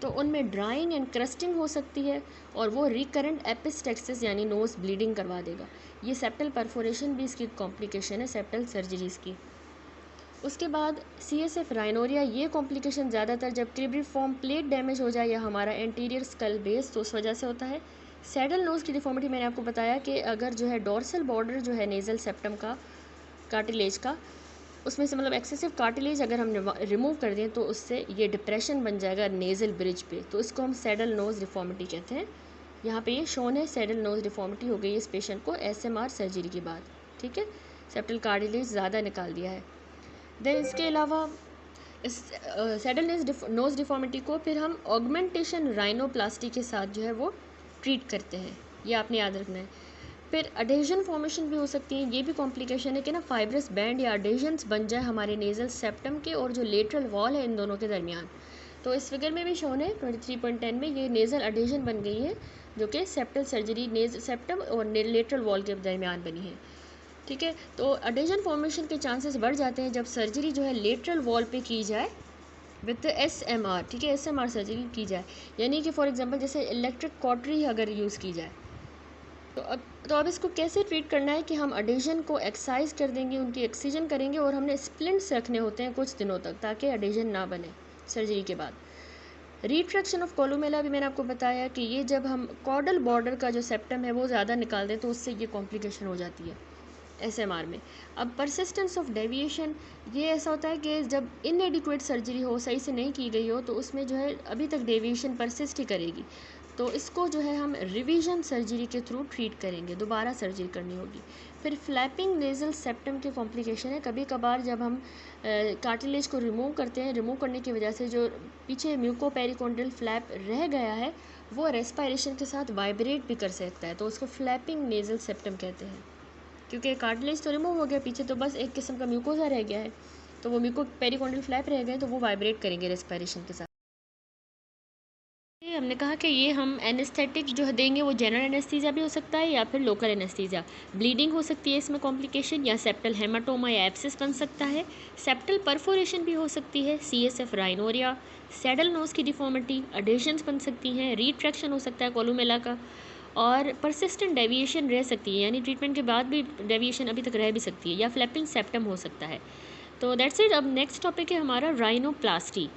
तो उनमें ड्राइंग एंड क्रस्टिंग हो सकती है और वो रिकरेंट एपिस्टेक्सिस यानी नोज़ ब्लीडिंग करवा देगा। ये सेप्टल परफोरेशन भी इसकी कॉम्प्लिकेशन है सेप्टल सर्जरीज़ की। उसके बाद CSF राइनोरिया, ये कॉम्प्लिकेशन ज़्यादातर जब क्रिब्रिफॉर्म प्लेट डैमेज हो जाए या हमारा एंटीरियर स्कल बेस तो उस वजह से होता है। सैडल नोज़ की डिफॉर्मिटी मैंने आपको बताया कि अगर जो है डोर्सल बॉर्डर जो है नेज़ल सेप्टम का कार्टिलेज का उसमें से मतलब एक्सेसिव कार्टिलेज अगर हम रिमूव कर दें तो उससे ये डिप्रेशन बन जाएगा नेज़ल ब्रिज पे, तो इसको हम सैडल नोज़ डिफॉर्मिटी कहते हैं। यहाँ पे ये शोन है सैडल नोज़ डिफॉर्मिटी हो गई इस पेशेंट को SMR सर्जरी के बाद। ठीक है, सेप्टल कार्टिलेज ज़्यादा निकाल दिया है। देन इसके अलावा इस सैडल नोज़ डिफॉर्मिटी को फिर हम ऑगमेंटेशन राइनोप्लास्टी के साथ जो है वो ट्रीट करते हैं, ये आपने याद रखना है। फिर अडेजन फॉर्मेशन भी हो सकती है, ये भी कॉम्प्लिकेशन है कि ना फाइब्रस बैंड या अडेजन्स बन जाए हमारे नेज़ल सेप्टम के और जो लेटरल वॉल है इन दोनों के दरमियान। तो इस फिगर में भी शोन है 23.10 में ये नेज़ल अडेजन बन गई है जो कि सेप्टल सर्जरी नेज़ल सेप्टम और लेटरल वॉल के दरमियान बनी है। ठीक है। तो एडेशन फॉर्मेशन के चांसेस बढ़ जाते हैं जब सर्जरी जो है लेटरल वॉल पे की जाए विद SMR, ठीक है, SMR सर्जरी की जाए, यानी कि फॉर एग्जांपल जैसे इलेक्ट्रिक कॉटरी अगर यूज़ की जाए। तो अब इसको कैसे ट्रीट करना है कि हम एडेशन को एक्साइज कर देंगे, उनकी एक्सीजन करेंगे, और हमने स्प्लिंट्स रखने होते हैं कुछ दिनों तक ताकि एडेशन ना बने सर्जरी के बाद। रिट्रैक्शन ऑफ कोलुमेला भी मैंने आपको बताया कि ये जब हम कॉर्डल बॉर्डर का जो सेप्टम है वो ज़्यादा निकाल दें तो उससे ये कॉम्प्लिकेशन हो जाती है SMR में। अब परसिस्टेंस ऑफ डेविएशन, ये ऐसा होता है कि जब इनएडिक्वेट सर्जरी हो, सही से नहीं की गई हो, तो उसमें जो है अभी तक डेविएशन परसिस्ट ही करेगी, तो इसको जो है हम रिवीजन सर्जरी के थ्रू ट्रीट करेंगे, दोबारा सर्जरी करनी होगी। फिर फ्लैपिंग नेज़ल सेप्टम के कॉम्प्लिकेशन है, कभी कभार जब हम कार्टिलेज को रिमूव करते हैं, रिमूव करने की वजह से जो पीछे म्यूकोपेरिकोंड्रियल फ्लैप रह गया है वो रेस्पायरेशन के साथ वाइब्रेट भी कर सकता है, तो उसको फ्लैपिंग नेज़ल सेप्टम कहते हैं। क्योंकि कार्टिलेज तो रिमूव हो गया, पीछे तो बस एक किस्म का म्यूकोजा रह गया है, तो वो म्यूकोपेरिकोंड्रियल फ्लैप रह गए तो वो वाइब्रेट करेंगे रेस्पायरेशन के साथ। ये हमने कहा कि ये हम एनेस्थेटिक जो देंगे वो जनरल एनेस्थीसिया भी हो सकता है या फिर लोकल एनेस्थीसिया। ब्लीडिंग हो सकती है इसमें कॉम्प्लिकेशन, या सेप्टल हेमाटोमा या एब्सिस बन सकता है, सेप्टल परफोरेशन भी हो सकती है, CSF राइनोरिया, सैडल नोज की डिफॉर्मिटी, एडेशंस बन सकती हैं, रिट्रैक्शन हो सकता है कोलुमेला का, और परसिस्टेंट डेविएशन रह सकती है, यानी ट्रीटमेंट के बाद भी डेविएशन अभी तक रह भी सकती है, या फ्लैपिंग सेप्टम हो सकता है। तो दैट्स इट। अब नेक्स्ट टॉपिक है हमारा राइनोप्लास्टी।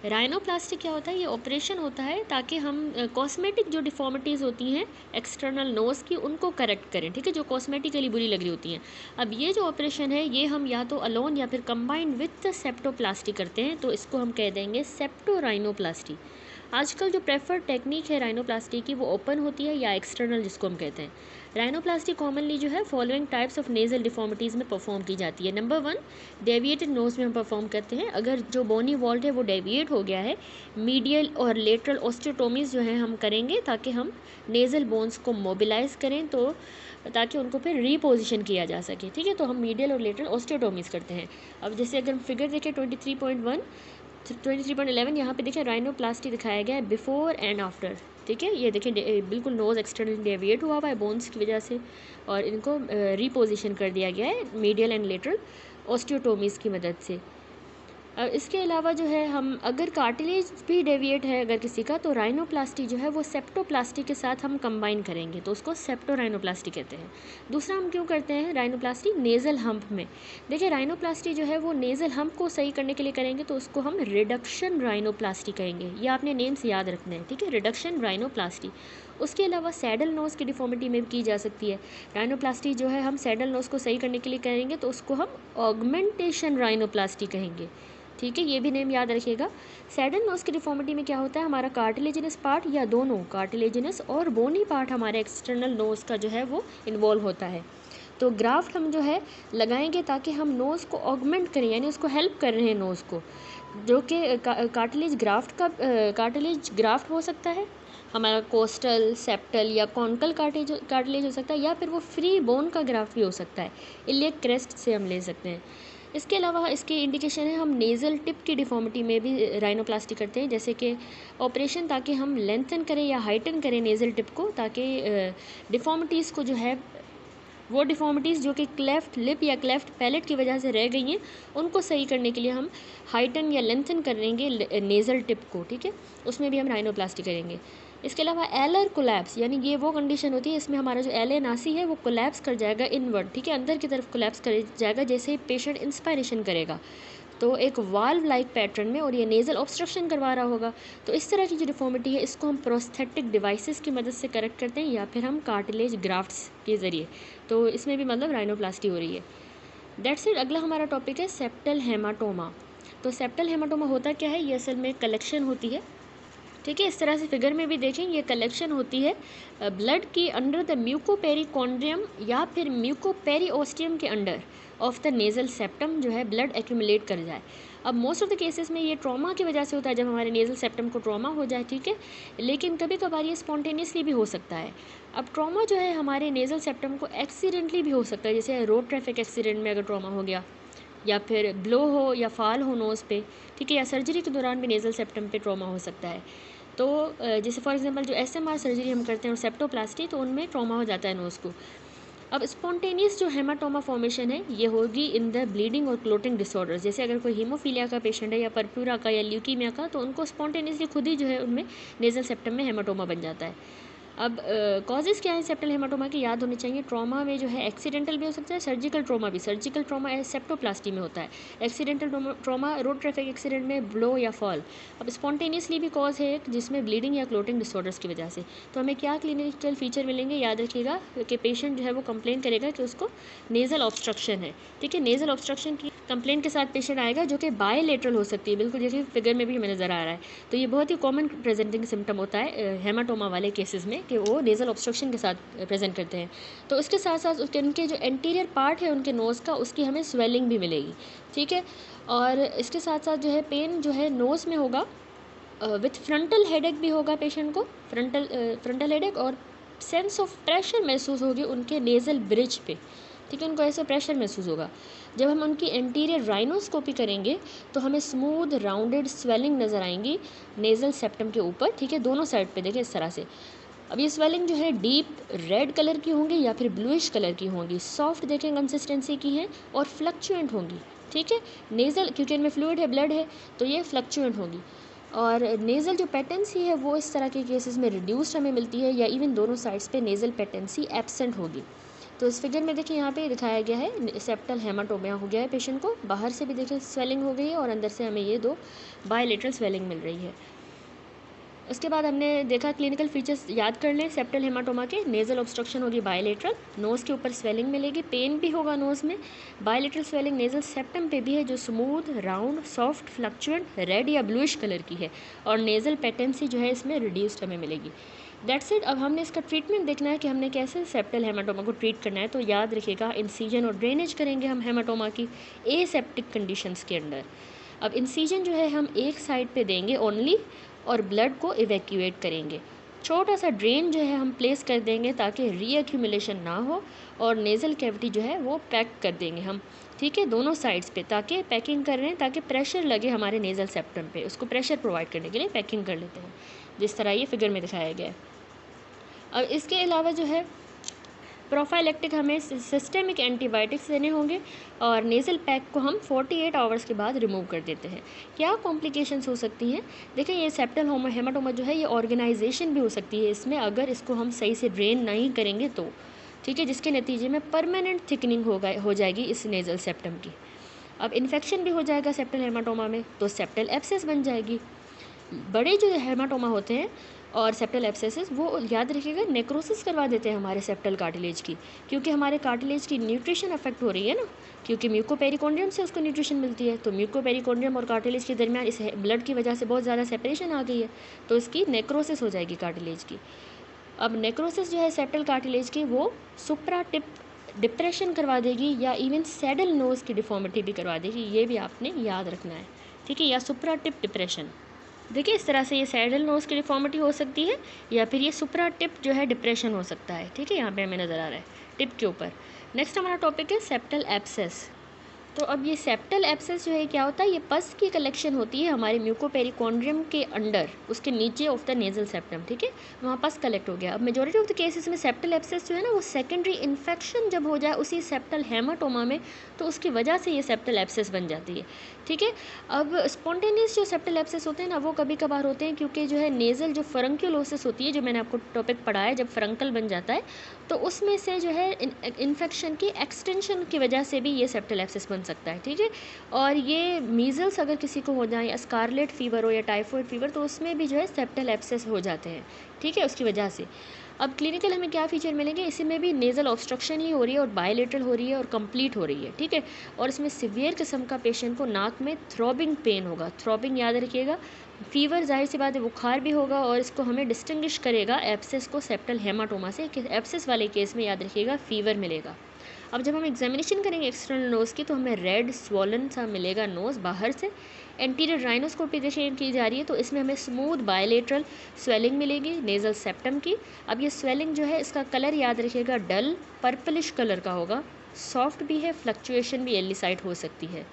राइनोप्लास्टी क्या होता है? ये ऑपरेशन होता है ताकि हम कॉस्मेटिक जो डिफॉर्मिटीज़ होती हैं एक्सटर्नल नोज़ की उनको करेक्ट करें, ठीक है, जो कॉस्मेटिकली बुरी लग रही होती हैं। अब ये जो ऑपरेशन है ये हम या तो अलोन या फिर कंबाइंड विथ सेप्टोप्लास्टी करते हैं, तो इसको हम कह देंगे सेप्टोराइनोप्लास्टी। आजकल जो प्रेफर्ड टेक्निक है राइनोप्लास्टी की वो ओपन होती है या एक्सटर्नल जिसको हम कहते हैं। राइनोप्लास्टी कॉमनली जो है following types of nasal deformities में परफॉर्म की जाती है। नंबर 1, डेविएटेड नोज में हम परफॉर्म करते हैं। अगर जो बोनी वॉल्ट है वो डेविएट हो गया है, मीडियल और लेटरल ऑस्टियोटोमीज जो है हम करेंगे ताकि हम नेजल बोन्स को मोबिलाइज करें, तो ताकि उनको फिर रीपोजिशन किया जा सके, ठीक है। तो हम मीडियल और लेटरल ऑस्टियोटोमीज करते हैं। अब जैसे अगर हम फिगर देखें 23.11 यहाँ पे देखें राइनोप्लास्टी दिखाया गया है बिफोर एंड आफ्टर, ठीक है। ये देखें बिल्कुल नोज एक्सटर्नल डेविएट हुआ है बोन्स की वजह से, और इनको रीपोजिशन कर दिया गया है मीडियल एंड लेटरल ऑस्टियोटोमीज की मदद से। इसके अलावा जो है हम अगर कार्टिलेज भी डेविएट है अगर किसी का, तो राइनोप्लास्टी जो है वो सेप्टोप्लास्टी के साथ हम कंबाइन करेंगे, तो उसको सेप्टोराइनोप्लास्टी कहते हैं। दूसरा हम क्यों करते हैं राइनोप्लास्टी? नेज़ल हम्प में। देखिए राइनोप्लास्टी जो है वो नेज़ल हम्प को सही करने के लिए करेंगे, तो उसको हम रिडक्शन राइनोप्लास्टी कहेंगे। ये आपने नेम्स याद रखना है, ठीक है, रिडक्शन राइनोप्लास्टी। उसके अलावा सैडल नोज़ की डिफॉर्मिटी में भी की जा सकती है। राइनोप्लास्टी जो है हम सैडल नोज़ को सही करने के लिए करेंगे, तो उसको हम ऑगमेंटेशन राइनोप्लास्टी कहेंगे, ठीक है, ये भी नेम याद रखिएगा। सैडल नोज की डिफॉर्मिटी में क्या होता है, हमारा कार्टिलेजिनस पार्ट या दोनों कार्टिलेजिनस और बोनी पार्ट हमारे एक्सटर्नल नोज का जो है वो इन्वॉल्व होता है। तो ग्राफ्ट हम जो है लगाएंगे ताकि हम नोज़ को ऑगमेंट करें, यानी उसको हेल्प कर रहे हैं नोज़ को, जो कि कार्टिलेज ग्राफ्ट हो सकता है, हमारा कोस्टल, सेप्टल या कॉन्कल कार्टिलेज हो सकता है, या फिर वो फ्री बोन का ग्राफ्ट भी हो सकता है, इलियक क्रेस्ट से हम ले सकते हैं। इसके अलावा इसकी इंडिकेशन है हम नेज़ल टिप की डिफॉर्मिटी में भी राइनोप्लास्टी करते हैं, जैसे कि ऑपरेशन ताकि हम लेंथन करें या हाइटन करें नेज़ल टिप को, ताकि डिफॉर्मिटीज़ को जो है वो डिफॉर्मिटीज़ जो कि क्लेफ्ट लिप या क्लेफ्ट पैलेट की वजह से रह गई हैं उनको सही करने के लिए हम हाइटन या लेंथन करेंगे नेज़ल टिप को, ठीक है, उसमें भी हम राइनोप्लास्टी करेंगे। इसके अलावा एलर कोलैप्स, यानी ये वो कंडीशन होती है इसमें हमारा जो एल नासी है वो कोलैप्स कर जाएगा इनवर्ड, ठीक है, अंदर की तरफ कोलैप्स कर जाएगा जैसे ही पेशेंट इंस्पायरेशन करेगा, तो एक वाल्व लाइक पैटर्न में, और ये नेज़ल ऑब्स्ट्रक्शन करवा रहा होगा। तो इस तरह की जो डिफॉर्मिटी है इसको हम प्रोस्थेटिक डिवाइसेस की मदद से करेक्ट करते हैं, या फिर हम कार्टिलेज ग्राफ्ट्स के ज़रिए, तो इसमें भी मतलब राइनोप्लास्टी हो रही है। That's it. अगला हमारा टॉपिक है सेप्टल हेमाटोमा। तो सेप्टल हेमाटोमा होता क्या है? ये असल में कलेक्शन होती है, ठीक है, इस तरह से फिगर में भी देखें, ये कलेक्शन होती है ब्लड की अंडर द म्यूकोपेरिकॉन्ड्रियम या फिर म्यूकोपेरिओस्टियम के under of the nasal septum जो है ब्लड एक्यूमुलेट कर जाए। अब मोस्ट ऑफ द केसेस में ये ट्रॉमा की वजह से होता है, जब हमारे नेज़ल सेप्टम को ट्रॉमा हो जाए, ठीक है, लेकिन कभी कभार ये स्पॉन्टेनियसली भी हो सकता है। अब ट्रॉमा जो है हमारे नेज़ल सेप्टम को एक्सीडेंटली भी हो सकता है, जैसे रोड ट्रैफिक एक्सीडेंट में अगर ट्रॉमा हो गया, या फिर ब्लो हो या फाल हो नोज़ पे, ठीक है, या सर्जरी के दौरान भी नेज़ल सेप्टम पे ट्रॉमा हो सकता है। तो जैसे फॉर एग्जांपल जो SMR सर्जरी हम करते हैं और सेप्टोप्लास्टी, तो उनमें ट्रॉमा हो जाता है नोज़ को। अब स्पॉन्टेनियस जो हेमाटोमा फॉर्मेशन है ये होगी इन द ब्लीडिंग और क्लोटिंग डिसऑर्डर्स। जैसे अगर कोई हीमोफीलिया का पेशेंट है या परप्यूरा का या ल्यूकीमिया का, तो उनको स्पॉन्टेनियसली खुद ही जो है उनमें नेजल सेप्टम में हेमाटोमा बन जाता है। अब कॉजेज़ क्या है सेप्टल हेमाटोमा के, याद होने चाहिए। ट्रॉमा में जो है एक्सीडेंटल भी हो सकता है, सर्जिकल ट्रॉमा भी। सर्जिकल ट्रॉमा सेप्टोप्लास्टी में होता है। Accidental trauma road traffic accident में ब्लो या फॉल। अब स्पॉन्टेनियसली भी कॉज है जिसमें ब्लीडिंग या क्लोटिंग डिसऑर्डर्स की वजह से। तो हमें क्या क्लिनिकल फीचर मिलेंगे, याद रखिएगा कि पेशेंट जो है वो कंप्लेन करेगा कि उसको नेज़ल ऑब्स्ट्रक्शन है। ठीक है, नेज़ल ऑब्स्ट्रक्शन की कंप्लेन के साथ पेशेंट आएगा जो कि बायलेटरल हो सकती है, बिल्कुल जैसे फिगर में भी हमें नज़र आ रहा है। तो ये बहुत ही कॉमन प्रेजेंटिंग सिम्टम होता है हेमाटोमा वाले केसेस में कि वो नेज़ल ऑब्स्ट्रक्शन के साथ प्रेजेंट करते हैं। तो इसके साथ साथ उसके उनके जो एंटीरियर पार्ट है उनके नोज़ का, उसकी हमें स्वेलिंग भी मिलेगी। ठीक है, और इसके साथ साथ जो है पेन जो है नोज़ में होगा, विथ फ्रंटल हेडेक भी होगा पेशेंट को, फ्रंटल हेडेक, और सेंस ऑफ प्रेशर महसूस होगी उनके नेज़ल ब्रिज पे। ठीक है, उनको ऐसे प्रेशर महसूस होगा। जब हम उनकी एंटीरियर राइनोस्कोपी करेंगे तो हमें स्मूथ राउंडेड स्वेलिंग नज़र आएंगी नेज़ल सेप्टम के ऊपर। ठीक है, दोनों साइड पे देखें इस तरह से। अब ये स्वेलिंग जो है डीप रेड कलर की होंगी या फिर ब्लूइश कलर की होंगी, सॉफ्ट देखें कंसिस्टेंसी की है और फ्लक्चुएंट होंगी। ठीक है, नेज़ल क्योंकि इनमें फ्लूइड है, ब्लड है, तो ये फ्लक्चुएंट होगी। और नेज़ल जो पेटेंसी है वो इस तरह के केसेस में रिड्यूस्ड हमें मिलती है, या इवन दोनों साइड्स पे नेज़ल पेटेंसी एब्सेंट होगी। तो इस फिगर में देखिए यहाँ पे दिखाया गया है सेप्टल हेमाटोमा हो गया है पेशेंट को, बाहर से भी देखिए स्वेलिंग हो गई है और अंदर से हमें ये दो बायलेटरल स्वेलिंग मिल रही है। उसके बाद हमने देखा क्लिनिकल फीचर्स याद कर लें सेप्टल हेमाटोमा के। नेज़ल ऑब्स्ट्रक्शन होगी बायलेटरल, नोज़ के ऊपर स्वेलिंग मिलेगी, पेन भी होगा नोज़ में। बायलेटरल स्वेलिंग नेज़ल सेप्टम पे भी है जो स्मूथ राउंड सॉफ्ट फ्लक्चुएंट रेड या ब्लूइश कलर की है, और नेज़ल पेटेंसी जो है इसमें रिड्यूस्ड हमें मिलेगी। That's it. अब हमने इसका ट्रीटमेंट देखना है कि हमने कैसे सेप्टल हेमाटोमा को ट्रीट करना है। तो याद रखिएगा इंसीजन और ड्रेनेज करेंगे हम हेमाटोमा की एसेप्टिक कंडीशंस के अंडर। अब इंसीजन जो है हम एक साइड पे देंगे ओनली, और ब्लड को इवैक्यूएट करेंगे। छोटा सा ड्रेन जो है हम प्लेस कर देंगे ताकि रीअक्यूमुलेशन ना हो, और नेज़ल कैविटी जो है वो पैक कर देंगे हम। ठीक है, दोनों साइड्स पे, ताकि पैकिंग कर रहे हैं ताकि प्रेशर लगे हमारे नेज़ल सेप्टम पे, उसको प्रेशर प्रोवाइड करने के लिए पैकिंग कर लेते हैं, जिस तरह ये फिगर में दिखाया गया है। अब इसके अलावा जो है प्रोफाइलेक्टिक हमें सिस्टेमिक एंटीबायोटिक्स देने होंगे, और नेज़ल पैक को हम 48 आवर्स के बाद रिमूव कर देते हैं। क्या कॉम्प्लिकेशंस हो सकती हैं? देखिए ये सेप्टल हेमाटोमा जो है ये ऑर्गेनाइजेशन भी हो सकती है इसमें, अगर इसको हम सही से ड्रेन नहीं करेंगे तो। ठीक है, जिसके नतीजे में परमानेंट थिकनिंग हो जाएगी इस नेज़ल सेप्टम की। अब इन्फेक्शन भी हो जाएगा सेप्टल हेमाटोमा में, तो सेप्टल एब्सेस बन जाएगी। बड़े जो हेमाटोमा होते हैं और सेप्टल एब्सेसेस, वो याद रखिएगा नेक्रोसिस करवा देते हैं हमारे सेप्टल कार्टिलेज की, क्योंकि हमारे कार्टिलेज की न्यूट्रिशन अफेक्ट हो रही है ना, क्योंकि म्यूकोपेरिकोंड्रियम से उसको न्यूट्रिशन मिलती है। तो म्यूकोपेरिकोंड्रियम और कार्टिलेज के दरमियान इस ब्लड की वजह से बहुत ज़्यादा सेपरेशन आ गई है, तो इसकी नेक्रोसिस हो जाएगी कार्टिलेज की। अब नेक्रोसिस जो है सेप्टल कार्टिलेज की, वो सुप्रा टिप डिप्रेशन करवा देगी, या इवन सैडल नोज़ की डिफॉर्मिटी भी करवा देगी, ये भी आपने याद रखना है। ठीक है, या सुप्रा टिप डिप्रेशन। देखिए इस तरह से ये सैडल नोज़ की डिफॉर्मिटी हो सकती है, या फिर ये सुप्रा टिप जो है डिप्रेशन हो सकता है। ठीक है, यहाँ पे हमें नज़र आ रहा है टिप के ऊपर। नेक्स्ट हमारा टॉपिक है सेप्टल एब्सेस। तो अब ये सेप्टल एब्सेस जो है क्या होता है, ये पस की कलेक्शन होती है हमारे म्यूकोपेरिकोंड्रियम के अंडर, उसके नीचे ऑफ द नेज़ल सेप्टम। ठीक है, वहाँ पस कलेक्ट हो गया। अब मेजॉरिटी ऑफ द केसेस में सेप्टल एब्सेस जो है ना वो सेकेंडरी इन्फेक्शन जब हो जाए उसी सेप्टल हेमाटोमा में, तो उसकी वजह से ये सेप्टल एब्सेस बन जाती है। ठीक है, अब स्पॉन्टेनियस जो सेप्टल एब्सेस होते हैं ना वो कभी कभार होते हैं, क्योंकि जो है नेज़ल जो फरंक्यूलोसिस होती है, जो मैंने आपको टॉपिक पढ़ाया है, जब फरंकल बन जाता है तो उसमें से जो है इन्फेक्शन की एक्सटेंशन की वजह से भी ये सेप्टल एब्सेस बन सकता है। ठीक है, और ये मीज़ल्स अगर किसी को हो जाए, या स्कारलेट फीवर हो, या टाइफॉइड फीवर, तो उसमें भी जो है सेप्टल एब्सेस हो जाते हैं। ठीक है, उसकी वजह से। अब क्लिनिकल हमें क्या फीचर मिलेंगे, इसी में भी नेज़ल ऑब्स्ट्रक्शन ही हो रही है और बायलेटरल हो रही है और कंप्लीट हो रही है। ठीक है, और इसमें सिवियर किस्म का पेशेंट को नाक में थ्रॉबिंग पेन होगा। थ्रॉबिंग याद रखिएगा, फीवर जाहिर सी बात है, बुखार भी होगा, और इसको हमें डिस्टिंग्विश करेगा एब्सेस को सेप्टल हेमाटोमा से। एब्सेस वाले केस में याद रखिएगा फीवर मिलेगा। अब जब हम एग्जामिनेशन करेंगे एक्सटर्नल नोज़ की, तो हमें रेड स्वॉलन सा मिलेगा नोज़ बाहर से। एंटीरियर राइनोस्कोपी देखिए की जा रही है, तो इसमें हमें स्मूथ बायलेटरल स्वेलिंग मिलेगी नेज़ल सेप्टम की। अब ये स्वेलिंग जो है इसका कलर याद रखिएगा डल पर्पलिश कलर का होगा, सॉफ्ट भी है, फ्लक्चुएशन भी एलिसाइट हो सकती है।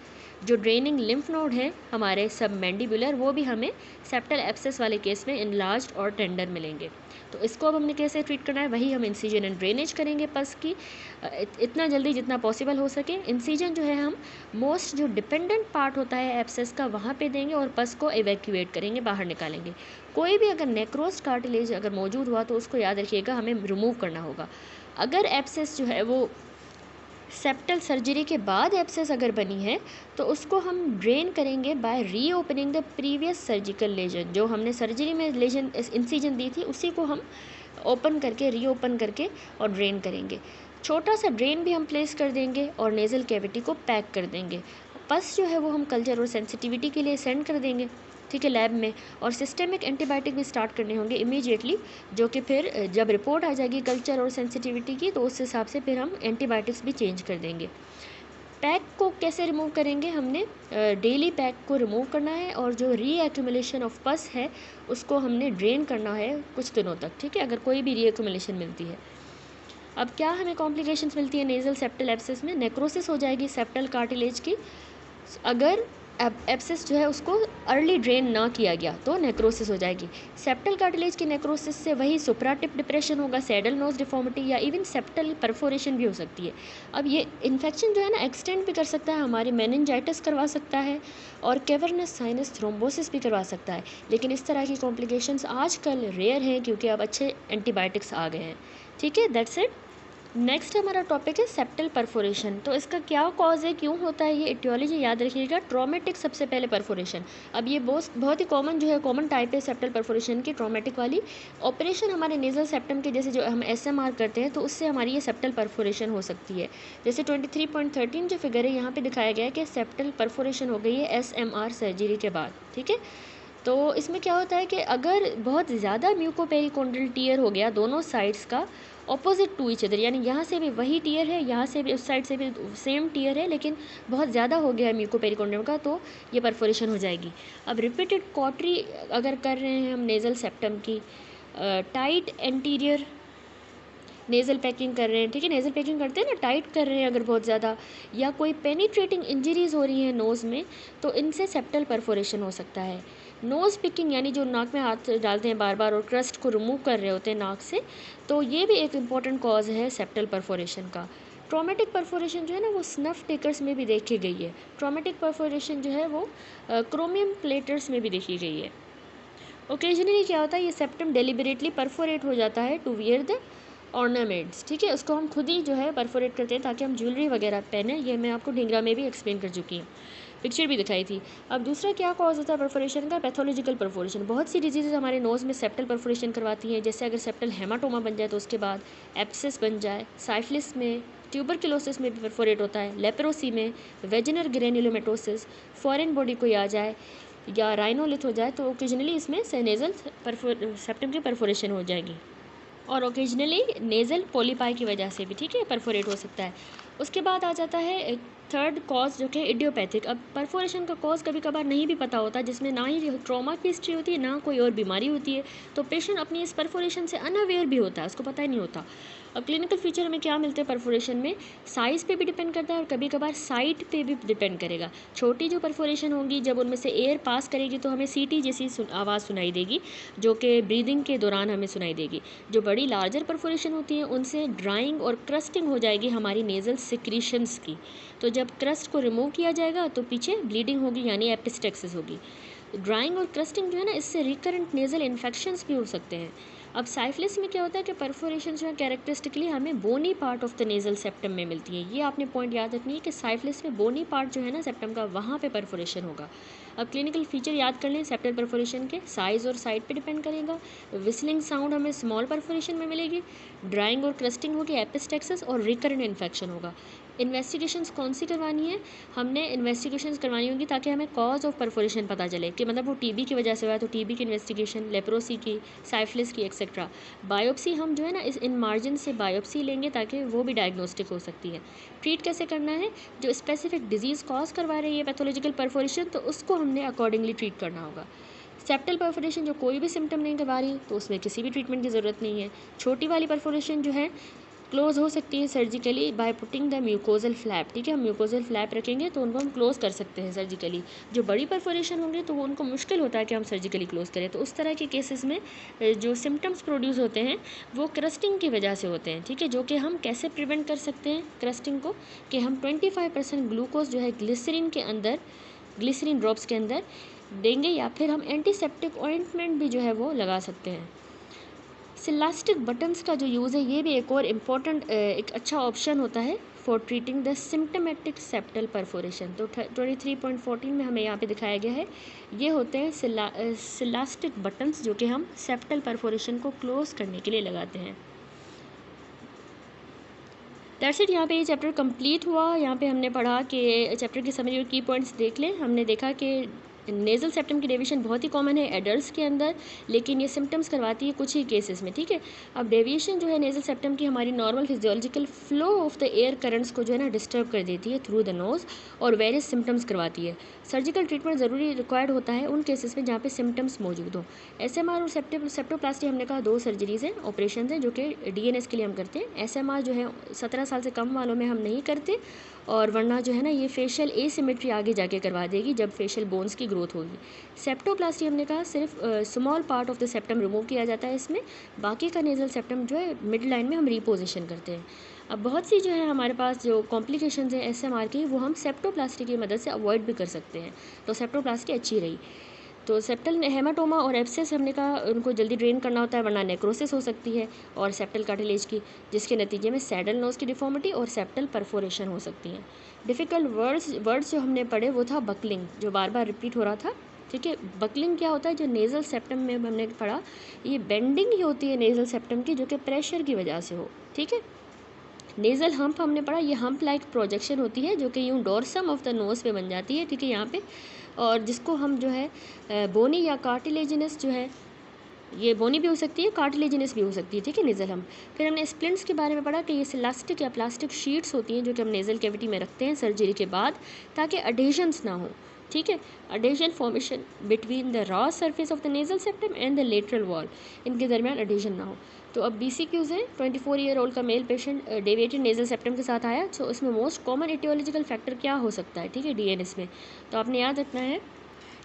जो ड्रेनिंग लिम्फ नोड है हमारे सबमैंडिबुलर, वो भी हमें सेप्टल एब्सेस वाले केस में इनलार्ज्ड और टेंडर मिलेंगे। तो इसको अब हमने कैसे ट्रीट करना है, वही हम इंसिजन एंड ड्रेनेज करेंगे पस की इतना जल्दी जितना पॉसिबल हो सके। इंसिजन जो है हम मोस्ट जो डिपेंडेंट पार्ट होता है एब्सेस का वहाँ पे देंगे और पस को एवैक्यूएट करेंगे, बाहर निकालेंगे। कोई भी अगर नेक्रोस कार्टिलेज अगर मौजूद हुआ तो उसको याद रखिएगा हमें रिमूव करना होगा। अगर एब्सेस जो है वो सेप्टल सर्जरी के बाद एब्सेस अगर बनी है तो उसको हम ड्रेन करेंगे by reopening the previous surgical lesion. जो हमने सर्जरी में लेजन इंसिजन दी थी उसी को हम ओपन करके रीओपन करके और ड्रेन करेंगे। छोटा सा ड्रेन भी हम प्लेस कर देंगे और नेज़ल कैविटी को पैक कर देंगे। पस जो है वो हम कल्चर और सेंसिटिविटी के लिए सेंड कर देंगे, ठीक है, लैब में। और सिस्टेमिक एंटीबायोटिक भी स्टार्ट करने होंगे इमीडिएटली, जो कि फिर जब रिपोर्ट आ जाएगी कल्चर और सेंसिटिविटी की तो उस हिसाब से फिर हम एंटीबायोटिक्स भी चेंज कर देंगे। पैक को कैसे रिमूव करेंगे, हमने डेली पैक को रिमूव करना है और जो रीएक्यूमुलेशन ऑफ पस है उसको हमने ड्रेन करना है कुछ दिनों तक, ठीक है, अगर कोई भी रीएक्यूमुलेशन मिलती है। अब क्या हमें कॉम्प्लिकेशंस मिलती है नेज़ल सेप्टल एब्सेस में, नेक्रोसिस हो जाएगी सेप्टल कार्टिलेज की। अगर एब्सेस जो है उसको अर्ली ड्रेन ना किया गया तो नेक्रोसिस हो जाएगी। सेप्टल कार्टिलेज की नेक्रोसिस से वही सुप्राटिप डिप्रेशन होगा, सैडल नोज डिफॉर्मिटी या इवन सेप्टल परफोरेशन भी हो सकती है। अब ये इन्फेक्शन जो है ना एक्सटेंड भी कर सकता है, हमारी मेनिंजाइटिस करवा सकता है और कैवर्नस साइनस थ्रोम्बोसिस भी करवा सकता है। लेकिन इस तरह की कॉम्प्लिकेशंस आजकल रेयर हैं क्योंकि अब अच्छे एंटीबायोटिक्स आ गए हैं, ठीक है। That's it. नेक्स्ट हमारा टॉपिक है सेप्टल परफोरेशन। तो इसका क्या कॉज है, क्यों होता है, ये इटियोलॉजी याद रखिएगा। ट्रॉमेटिक सबसे पहले परफोरेशन, अब ये बहुत ही कॉमन जो है कॉमन टाइप है सेप्टल परफोरेशन की, ट्रॉमेटिक वाली। ऑपरेशन हमारे नेजल सेप्टम के जैसे जो हम एसएमआर करते हैं तो उससे हमारी ये सेप्टल परफोरेशन हो सकती है। जैसे 23.13 जो फिगर है यहाँ पे दिखाया गया है कि सेप्टल परफोरेशन हो गई है एसएमआर सर्जरी के बाद, ठीक है। तो इसमें क्या होता है कि अगर बहुत ज़्यादा म्यूकोपेरिकोंड्रल टीयर हो गया दोनों साइड्स का ऑपोजिट टू ईच अदर, यानी यहाँ से भी वही टीयर है, यहाँ से भी उस साइड से भी सेम टीयर है, लेकिन बहुत ज़्यादा हो गया है म्यूकोपेरिकोंड्रियम का, तो ये परफोरेशन हो जाएगी। अब रिपीटेड कॉटरी अगर कर रहे हैं हम नेज़ल सेप्टम की, टाइट एंटीरियर नेज़ल पैकिंग कर रहे हैं, ठीक है, नेज़ल पैकिंग करते हैं ना, टाइट कर रहे हैं अगर बहुत ज़्यादा, या कोई पेनिट्रेटिंग इंजरीज़ हो रही हैं नोज़ में, तो इनसे सेप्टल परफोरेशन हो सकता है। नोज़ पिकिंग यानी जो नाक में हाथ डालते हैं बार बार और क्रस्ट को रिमूव कर रहे होते हैं नाक से, तो ये भी एक इम्पॉर्टेंट कॉज है सेप्टल परफोरेशन का। ट्रॉमेटिक परफोरेशन जो है ना वो स्नफ टेकर्स में भी देखी गई है। ट्रॉमेटिक परफोरेशन जो है वो क्रोमियम प्लेटर्स में भी देखी गई है। ओकेजनली क्या होता है, ये सेप्टम डेलिबरेटली परफोरेट हो जाता है टू वियर द ऑर्नामेंट्स, ठीक है, उसको हम खुद ही जो है परफोरेट करते हैं ताकि हम ज्वेलरी वगैरह पहने। ये मैं आपको ढींगरा में भी एक्सप्लेन कर चुकी हूँ, पिक्चर भी दिखाई थी। अब दूसरा क्या कॉज होता है परफोरेशन का, पैथोलॉजिकल परफोरेशन। बहुत सी डिजीज़ हमारे नोज़ में सेप्टल परफोरेशन करवाती हैं, जैसे अगर सेप्टल हेमाटोमा बन जाए तो उसके बाद एब्सेस बन जाए, साइफिलिस में, ट्यूबरक्लोसिस में भी परफोरेट होता है, लेप्रोसी में, वेजिनल ग्रेन्युलोमेटोसिस, फॉरेन बॉडी कोई आ जाए या राइनोलिथ हो जाए तो ओकेजनली इसमें नेज़ल सेप्टम की परफोरेशन हो जाएगी। और ओकेजनली नेज़ल पोलीपाई की वजह से भी, ठीक है, परफोरेट हो सकता है। उसके बाद आ जाता है थर्ड कॉज जो कि इडियोपैथिक। अब परफोरेशन का कॉज कभी कभार नहीं भी पता होता, जिसमें ना ही ट्रॉमा की हिस्ट्री होती है ना कोई और बीमारी होती है, तो पेशेंट अपनी इस परफोरेशन से अनअवेयर भी होता है, उसको पता ही नहीं होता। अब क्लिनिकल फीचर हमें क्या मिलते हैं परफोरेशन में, साइज़ पे भी डिपेंड करता है और कभी कभार साइट पे भी डिपेंड करेगा। छोटी जो परफोरेशन होगी जब उनमें से एयर पास करेगी तो हमें सीटी जैसी आवाज़ सुनाई देगी, जो कि ब्रीदिंग के दौरान हमें सुनाई देगी। जो बड़ी लार्जर परफोरेशन होती है उनसे ड्राइंग और क्रस्टिंग हो जाएगी हमारी नेज़ल सिक्रीशंस की। तो जब क्रस्ट को रिमूव किया जाएगा तो पीछे ब्लीडिंग होगी यानी एपिस्टेक्सिस होगी। ड्राइंग और क्रस्टिंग जो है ना, इससे रिकरेंट नेज़ल इन्फेक्शंस भी हो सकते हैं। अब साइफिलिस में क्या होता है कि परफोरेशन जो है कैरेक्टरिस्टिकली हमें bony part of the nasal septum में मिलती है। ये आपने पॉइंट याद रखनी है कि साइफिलिस में बोनी पार्ट जो है ना सेप्टम का, वहाँ पे परफोरेशन होगा। अब क्लिनिकल फीचर याद कर लें सेप्टल परफोरेशन के, साइज़ और साइड पे डिपेंड करेगा। विस्लिंग साउंड हमें स्मॉल परफोरेशन में मिलेगी, ड्राइंग और क्रस्टिंग होगी, एपिस्टेक्सिस और रिकरेंट इन्फेक्शन होगा। इन्वेस्टिगेशंस कौन सी करवानी है, हमने इन्वेस्टिगेशंस करवानी होगी ताकि हमें कॉज ऑफ परफोरेशन पता चले कि मतलब वो टीबी की वजह से हुआ है तो टीबी की इन्वेस्टिगेशन, लेप्रोसी की, साइफिलिस की, एक्सेट्रा। बायोप्सी हम जो है ना इन मार्जिन से बायोप्सी लेंगे ताकि वो भी डायग्नोस्टिक हो सकती है। ट्रीट कैसे करना है, जो स्पेसिफिक डिजीज़ कॉज करवा रही है पैथोलॉजिकल परफोरेशन तो उसको हमने अकॉर्डिंगली ट्रीट करना होगा। सेप्टल परफोरेशन जो कोई भी सिम्टम नहीं करवा रही तो उसमें किसी भी ट्रीटमेंट की ज़रूरत नहीं है। छोटी वाली परफोरेशन जो है क्लोज हो सकती है surgically by putting the mucosal flap, ठीक है, हम म्यूकोजल फ्लैप रखेंगे तो उनको हम क्लोज कर सकते हैं सर्जिकली। जो बड़ी परफोरेशन होंगे तो वो उनको मुश्किल होता है कि हम सर्जिकली क्लोज करें, तो उस तरह के केसेस में जो सिम्टम्स प्रोड्यूस होते हैं वो क्रस्टिंग की वजह से होते हैं, ठीक है, जो कि हम कैसे प्रिवेंट कर सकते हैं क्रस्टिंग को, कि हम 25% ग्लूकोज जो है ग्लिसरीन के अंदर, ग्लिसरीन ड्रॉप्स के अंदर देंगे, या फिर हम एंटीसेप्टिक ऑइंटमेंट भी जो है वो लगा सकते हैं। सिलास्टिक बटन्स का जो यूज़ है ये भी एक और इम्पॉर्टेंट एक अच्छा ऑप्शन होता है for treating the symptomatic septal perforation. तो 23.14 में हमें यहाँ पे दिखाया गया है, ये होते हैं सिलास्टिक बटन्स जो कि हम सेप्टल परफोरेशन को क्लोज करने के लिए लगाते हैं। दैट्स इट, यहाँ पे ये चैप्टर कंप्लीट हुआ। यहाँ पे हमने पढ़ा कि चैप्टर की समरी और की पॉइंट्स देख लें। हमने देखा कि नेज़ल सेप्टम की डेविएशन बहुत ही कॉमन है एडल्ट्स के अंदर, लेकिन ये सिम्टम्स करवाती है कुछ ही केसेस में, ठीक है। अब डेविएशन जो है नेज़ल सेप्टम की हमारी normal physiological flow of the air currents को जो है ना डिस्टर्ब कर देती है थ्रू द नोज़ और वेरियस सिम्टम्स करवाती है। सर्जिकल ट्रीटमेंट ज़रूरी रिक्वायर्ड होता है उन केसेस में जहाँ पे सिम्टम्स मौजूद हो। एसएमआर और सेप्टोप्लास्टी हमने कहा 2 सर्जरीज हैं, ऑपरेशन हैं जो कि डीएनएस के लिए हम करते हैं। एसएमआर जो है 17 साल से कम वालों में हम नहीं करते, और वरना जो है ना ये फेशियल एसिमेट्री आगे जाके करवा देगी जब फेशियल बोन्स की ग्रोथ होगी। सेप्टोप्लास्टी हमने कहा सिर्फ small part of the septum remove किया जाता है इसमें, बाकी का नेज़ल सेप्टम जो है मिड लाइन में हम रिपोजिशन करते हैं। अब बहुत सी जो है हमारे पास जो कॉम्प्लिकेशंस हैं एसएमआर की वो हम सेप्टोप्लास्टी की मदद से अवॉइड भी कर सकते हैं, तो सेप्टोप्लास्टी अच्छी रही। तो सेप्टल हेमाटोमा और एब्सेस हमने कहा उनको जल्दी ड्रेन करना होता है वरना नेक्रोसिस हो सकती है, और सेप्टल कार्टिलेज की, जिसके नतीजे में सैडल नोज की डिफॉर्मिटी और सेप्टल परफोरेशन हो सकती हैं। डिफ़िकल्ट वर्ड्स जो हमने पढ़े वो था बकलिंग, जो बार बार रिपीट हो रहा था, ठीक है। बकलिंग क्या होता है, जो नेज़ल सेप्टम में हमने पढ़ा, ये बेंडिंग ही होती है नेज़ल सेप्टम की जो कि प्रेशर की वजह से हो, ठीक है। नेज़ल हम्प हमने पढ़ा, ये हम्प लाइक प्रोजेक्शन होती है जो कि यूँ डोर्सम ऑफ द नोज़ पे बन जाती है, ठीक है, यहाँ पे, और जिसको हम जो है बोनी या कार्टिलेजिनस जो है, ये बोनी भी हो सकती है, कार्टिलेजिनस भी हो सकती है, ठीक है, नेज़ल हम। फिर हमने स्प्लिंट्स के बारे में पढ़ा कि ये सिलास्टिक या प्लास्टिक शीट्स होती हैं जो कि हम नेज़ल कैविटी में रखते हैं सर्जरी के बाद ताकि अडेशंस ना हो, ठीक है, adhesion formation between the raw surface of the nasal septum and the lateral wall, इनके दरमियान अडेशन ना हो। तो अब BCQs है, 24 ईयर ओल्ड का male patient deviated nasal septum के साथ आया, तो इसमें मोस्ट कॉमन एटियोलॉजिकल फैक्टर क्या हो सकता है, ठीक है, डीएनएस में। तो आपने याद रखना है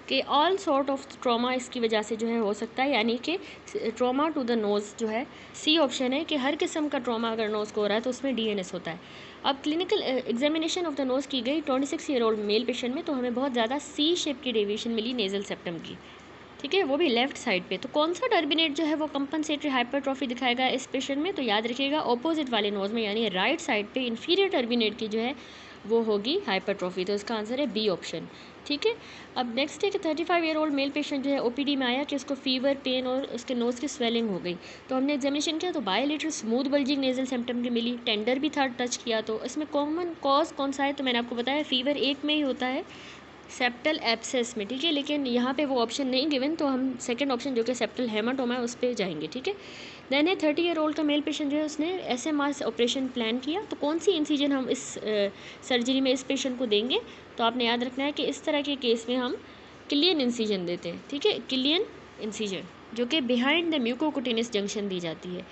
कि ऑल सॉर्ट ऑफ ट्रॉमा इसकी वजह से जो है हो सकता है, यानी कि ट्रॉमा टू द नोज़ जो है सी ऑप्शन है कि हर किस्म का ट्रॉमा अगर नोज़ को हो रहा है तो उसमें डीएनएस होता है। अब clinical examination of the nose की गई 26 ईयर ओल्ड मेल पेशेंट में, तो हमें बहुत ज़्यादा सी शेप की डेविएशन मिली नेज़ल सेप्टम की, ठीक है, वो भी लेफ्ट साइड पे। तो कौन सा टर्बिनेट जो है वो कंपनसेटरी हाइपरट्रॉफी दिखाएगा इस पेशेंट में, तो याद रखिएगा ऑपोजिट वाले नोज़ में, यानी राइट साइड पे इन्फीरियर टर्बिनेट की जो है वो होगी हाइपरट्रॉफी, तो इसका आंसर है बी ऑप्शन, ठीक है। अब नेक्स्ट है कि 35 ईयर ओल्ड मेल पेशेंट जो है ओपीडी में आया कि उसको फीवर, पेन और उसके नोज़ की स्वेलिंग हो गई, तो हमने एग्जामिनेशन किया तो bilateral smooth bulging nasal symptom की मिली, टेंडर भी था टच किया, तो इसमें कॉमन कॉज कौन सा है, तो मैंने आपको बताया फीवर एक में ही होता है, सेप्टल एब्सेस में, ठीक है, लेकिन यहाँ पे वो ऑप्शन नहीं गिवन, तो हम सेकंड ऑप्शन जो कि सेप्टल हेमाटोमा है उस पर जाएंगे, ठीक है। देन है 30 ईयर ओल्ड का मेल पेशेंट जो है उसने एसएमआर ऑपरेशन प्लान किया, तो कौन सी इंसिजन हम इस सर्जरी में इस पेशेंट को देंगे, तो आपने याद रखना है कि इस तरह के केस में हम किलियन इंसिजन देते हैं, ठीक है, किलियन इंसिजन जो कि बिहाइंड द म्यूकोकुटेनियस जंक्शन दी जाती है,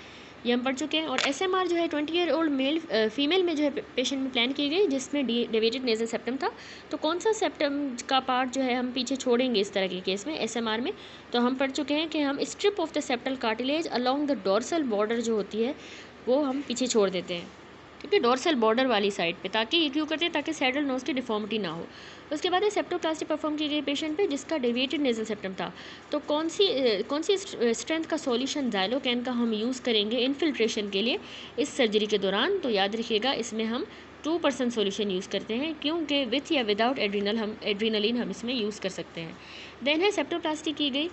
ये हम पढ़ चुके हैं। और एसएमआर जो है 20 ईयर ओल्ड मेल फीमेल में जो है पेशेंट में प्लान की गई जिसमें डेविएटेड नेज़ल सेप्टम था, तो कौन सा सेप्टम का पार्ट जो है हम पीछे छोड़ेंगे इस तरह के केस में एसएमआर में, तो हम पढ़ चुके हैं कि हम strip of the septal cartilage along the dorsal border जो होती है वो हम पीछे छोड़ देते हैं, ठीक है, डोर्सल बॉर्डर वाली साइड पे, ताकि ये क्यों करते हैं, ताकि सैडल नोज़ की डिफॉर्मिटी ना हो। उसके बाद सेप्टोप्लास्टी परफॉर्म की गई पेशेंट पे जिसका डेविएटेड नेज़ल सेप्टम था, तो कौन सी स्ट्रेंथ का सॉल्यूशन ज़ाइलोकैन का हम यूज़ करेंगे इन्फिल्ट्रेशन के लिए इस सर्जरी के दौरान, तो याद रखिएगा इसमें हम 2% सॉल्यूशन यूज़ करते हैं, क्योंकि विथ या विदाउट एड्रीनलिन हम इसमें यूज़ कर सकते हैं। देन है सेप्टोप्लास्टी की गई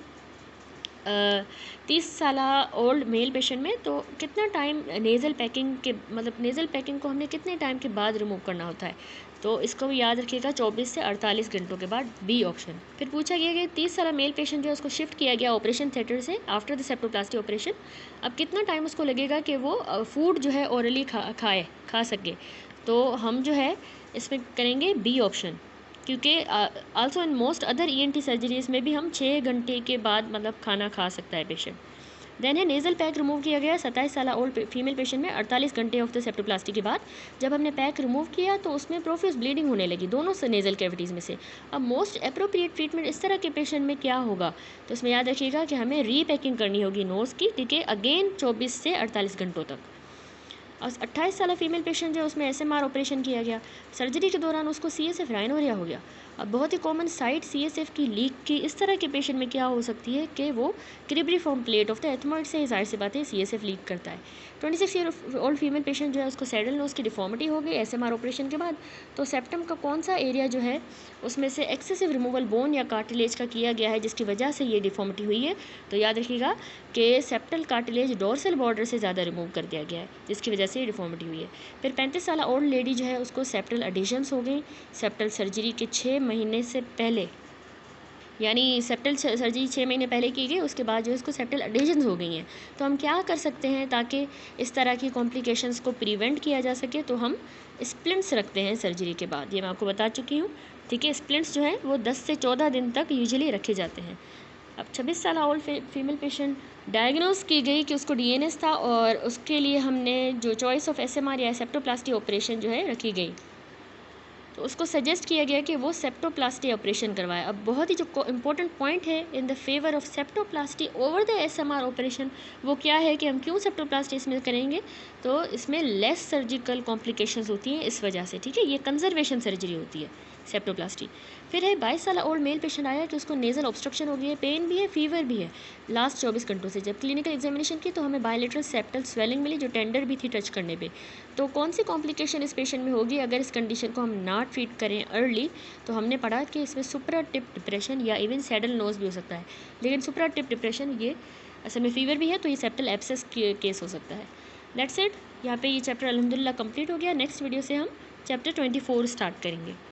30 साल ओल्ड मेल पेशेंट में, तो कितना टाइम नेज़ल पैकिंग के, मतलब नेज़ल पैकिंग को हमने कितने टाइम के बाद रिमूव करना होता है, तो इसको भी याद रखिएगा 24 से 48 घंटों के बाद, बी ऑप्शन। फिर पूछा गया कि 30 साल मेल पेशेंट जो है उसको शिफ्ट किया गया ऑपरेशन थिएटर से आफ्टर द सेप्टोप्लास्टी ऑपरेशन, अब कितना टाइम उसको लगेगा कि वो फूड जो है ओरली खा सके, तो हम जो है इसमें करेंगे बी ऑप्शन, क्योंकि also in most other ENT surgeries में भी हम 6 घंटे के बाद मतलब खाना खा सकता है पेशेंट। देन है नेज़ल पैक रिमूव किया गया 27 साल ओल्ड फीमेल पेशेंट में 48 घंटे ऑफ द सेप्टोप्लास्टी के बाद। जब हमने पैक रिमूव किया तो उसमें प्रोफ्यूज ब्लीडिंग होने लगी दोनों से नेज़ल कैविटीज़ में से। अब मोस्ट अप्रोप्रिएट ट्रीटमेंट इस तरह के पेशेंट में क्या होगा, तो इसमें याद रखिएगा कि हमें रीपैकिंग करनी होगी नोज़ की, ठीक है, अगेन 24 से 48 घंटों तक। और 28 साल फीमेल पेशेंट जो उसमें SMR ऑपरेशन किया गया, सर्जरी के दौरान उसको CSF राइनोरिया हो गया। अब बहुत ही कॉमन साइट CSF की लीक की इस तरह के पेशेंट में क्या हो सकती है कि वो cribriform plate of the ethmoid से जाहिर सी बात है CSF लीक करता है। 26 ईयर ओल्ड फीमेल पेशेंट जो है उसको सैडल नोज की डिफॉर्मिटी हो गई SMR ऑपरेशन के बाद। तो सेप्टम का कौन सा एरिया जो है उसमें से एक्सेसिव रिमूवल बोन या कार्टिलेज का किया गया है जिसकी वजह से ये डिफॉर्मिटी हुई है, तो याद रखिएगा कि सेप्टल कार्टिलेज डोर्सल बॉर्डर से ज़्यादा रिमूव कर दिया गया है जिसकी वजह से ये डिफॉर्मिटी हुई है। फिर 35 साल ओल्ड लेडी जो है उसको सेप्टल एडिशंस हो गई सेप्टल सर्जरी के 6 महीने से पहले, यानी सेप्टल सर्जरी 6 महीने पहले की गई, उसके बाद जो है इसको सेप्टल एडिशंस हो गई हैं। तो हम क्या कर सकते हैं ताकि इस तरह की कॉम्प्लिकेशंस को प्रिवेंट किया जा सके, तो हम स्प्लिंट्स रखते हैं सर्जरी के बाद, ये मैं आपको बता चुकी हूँ, ठीक है। स्प्लिंट्स जो है वो 10 से 14 दिन तक यूजुअली रखे जाते हैं। अब 26 साल ओल्ड फीमेल पेशेंट डायग्नोस की गई कि उसको DNS था और उसके लिए हमने जो चॉइस ऑफ SMR या सेप्टोप्लास्टी ऑपरेशन जो है रखी गई, तो उसको सजेस्ट किया गया कि वो सेप्टोप्लास्टी ऑपरेशन करवाए। अब बहुत ही जो इम्पोर्टेंट पॉइंट है in the favour of septoplasty over the SMR operation वो क्या है कि हम क्यों सेप्टोप्लास्टी इसमें करेंगे, तो इसमें लेस सर्जिकल कॉम्प्लिकेशंस होती हैं इस वजह से, ठीक है, ये कंजर्वेशन सर्जरी होती है सेप्टोप्लास्टी। फिर है 22 साल ओल्ड मेल पेशेंट आया कि उसको नेज़ल ऑब्स्ट्रक्शन हो गई है, पेन भी है, फीवर भी है लास्ट 24 घंटों से। जब क्लिनिकल एग्जामिनेशन की तो हमें बायलेटरल सेप्टल स्वेलिंग मिली जो टेंडर भी थी टच करने पे। तो कौन सी कॉम्प्लिकेशन इस पेशेंट में होगी अगर इस कंडीशन को हम ना ट्रीट करें अर्ली, तो हमने पढ़ा कि इसमें सुप्रा टिप डिप्रेशन या इवन सैडल नोज भी हो सकता है, लेकिन सुप्रा टिप डिप्रेशन ये असल में फीवर भी है तो ये सेप्टल एब्सेस केस हो सकता है। दैट्स इट, यहाँ पे ये चैप्टर अल्हम्दुलिल्लाह कंप्लीट हो गया। नेक्स्ट वीडियो से हम चैप्टर 24 स्टार्ट करेंगे।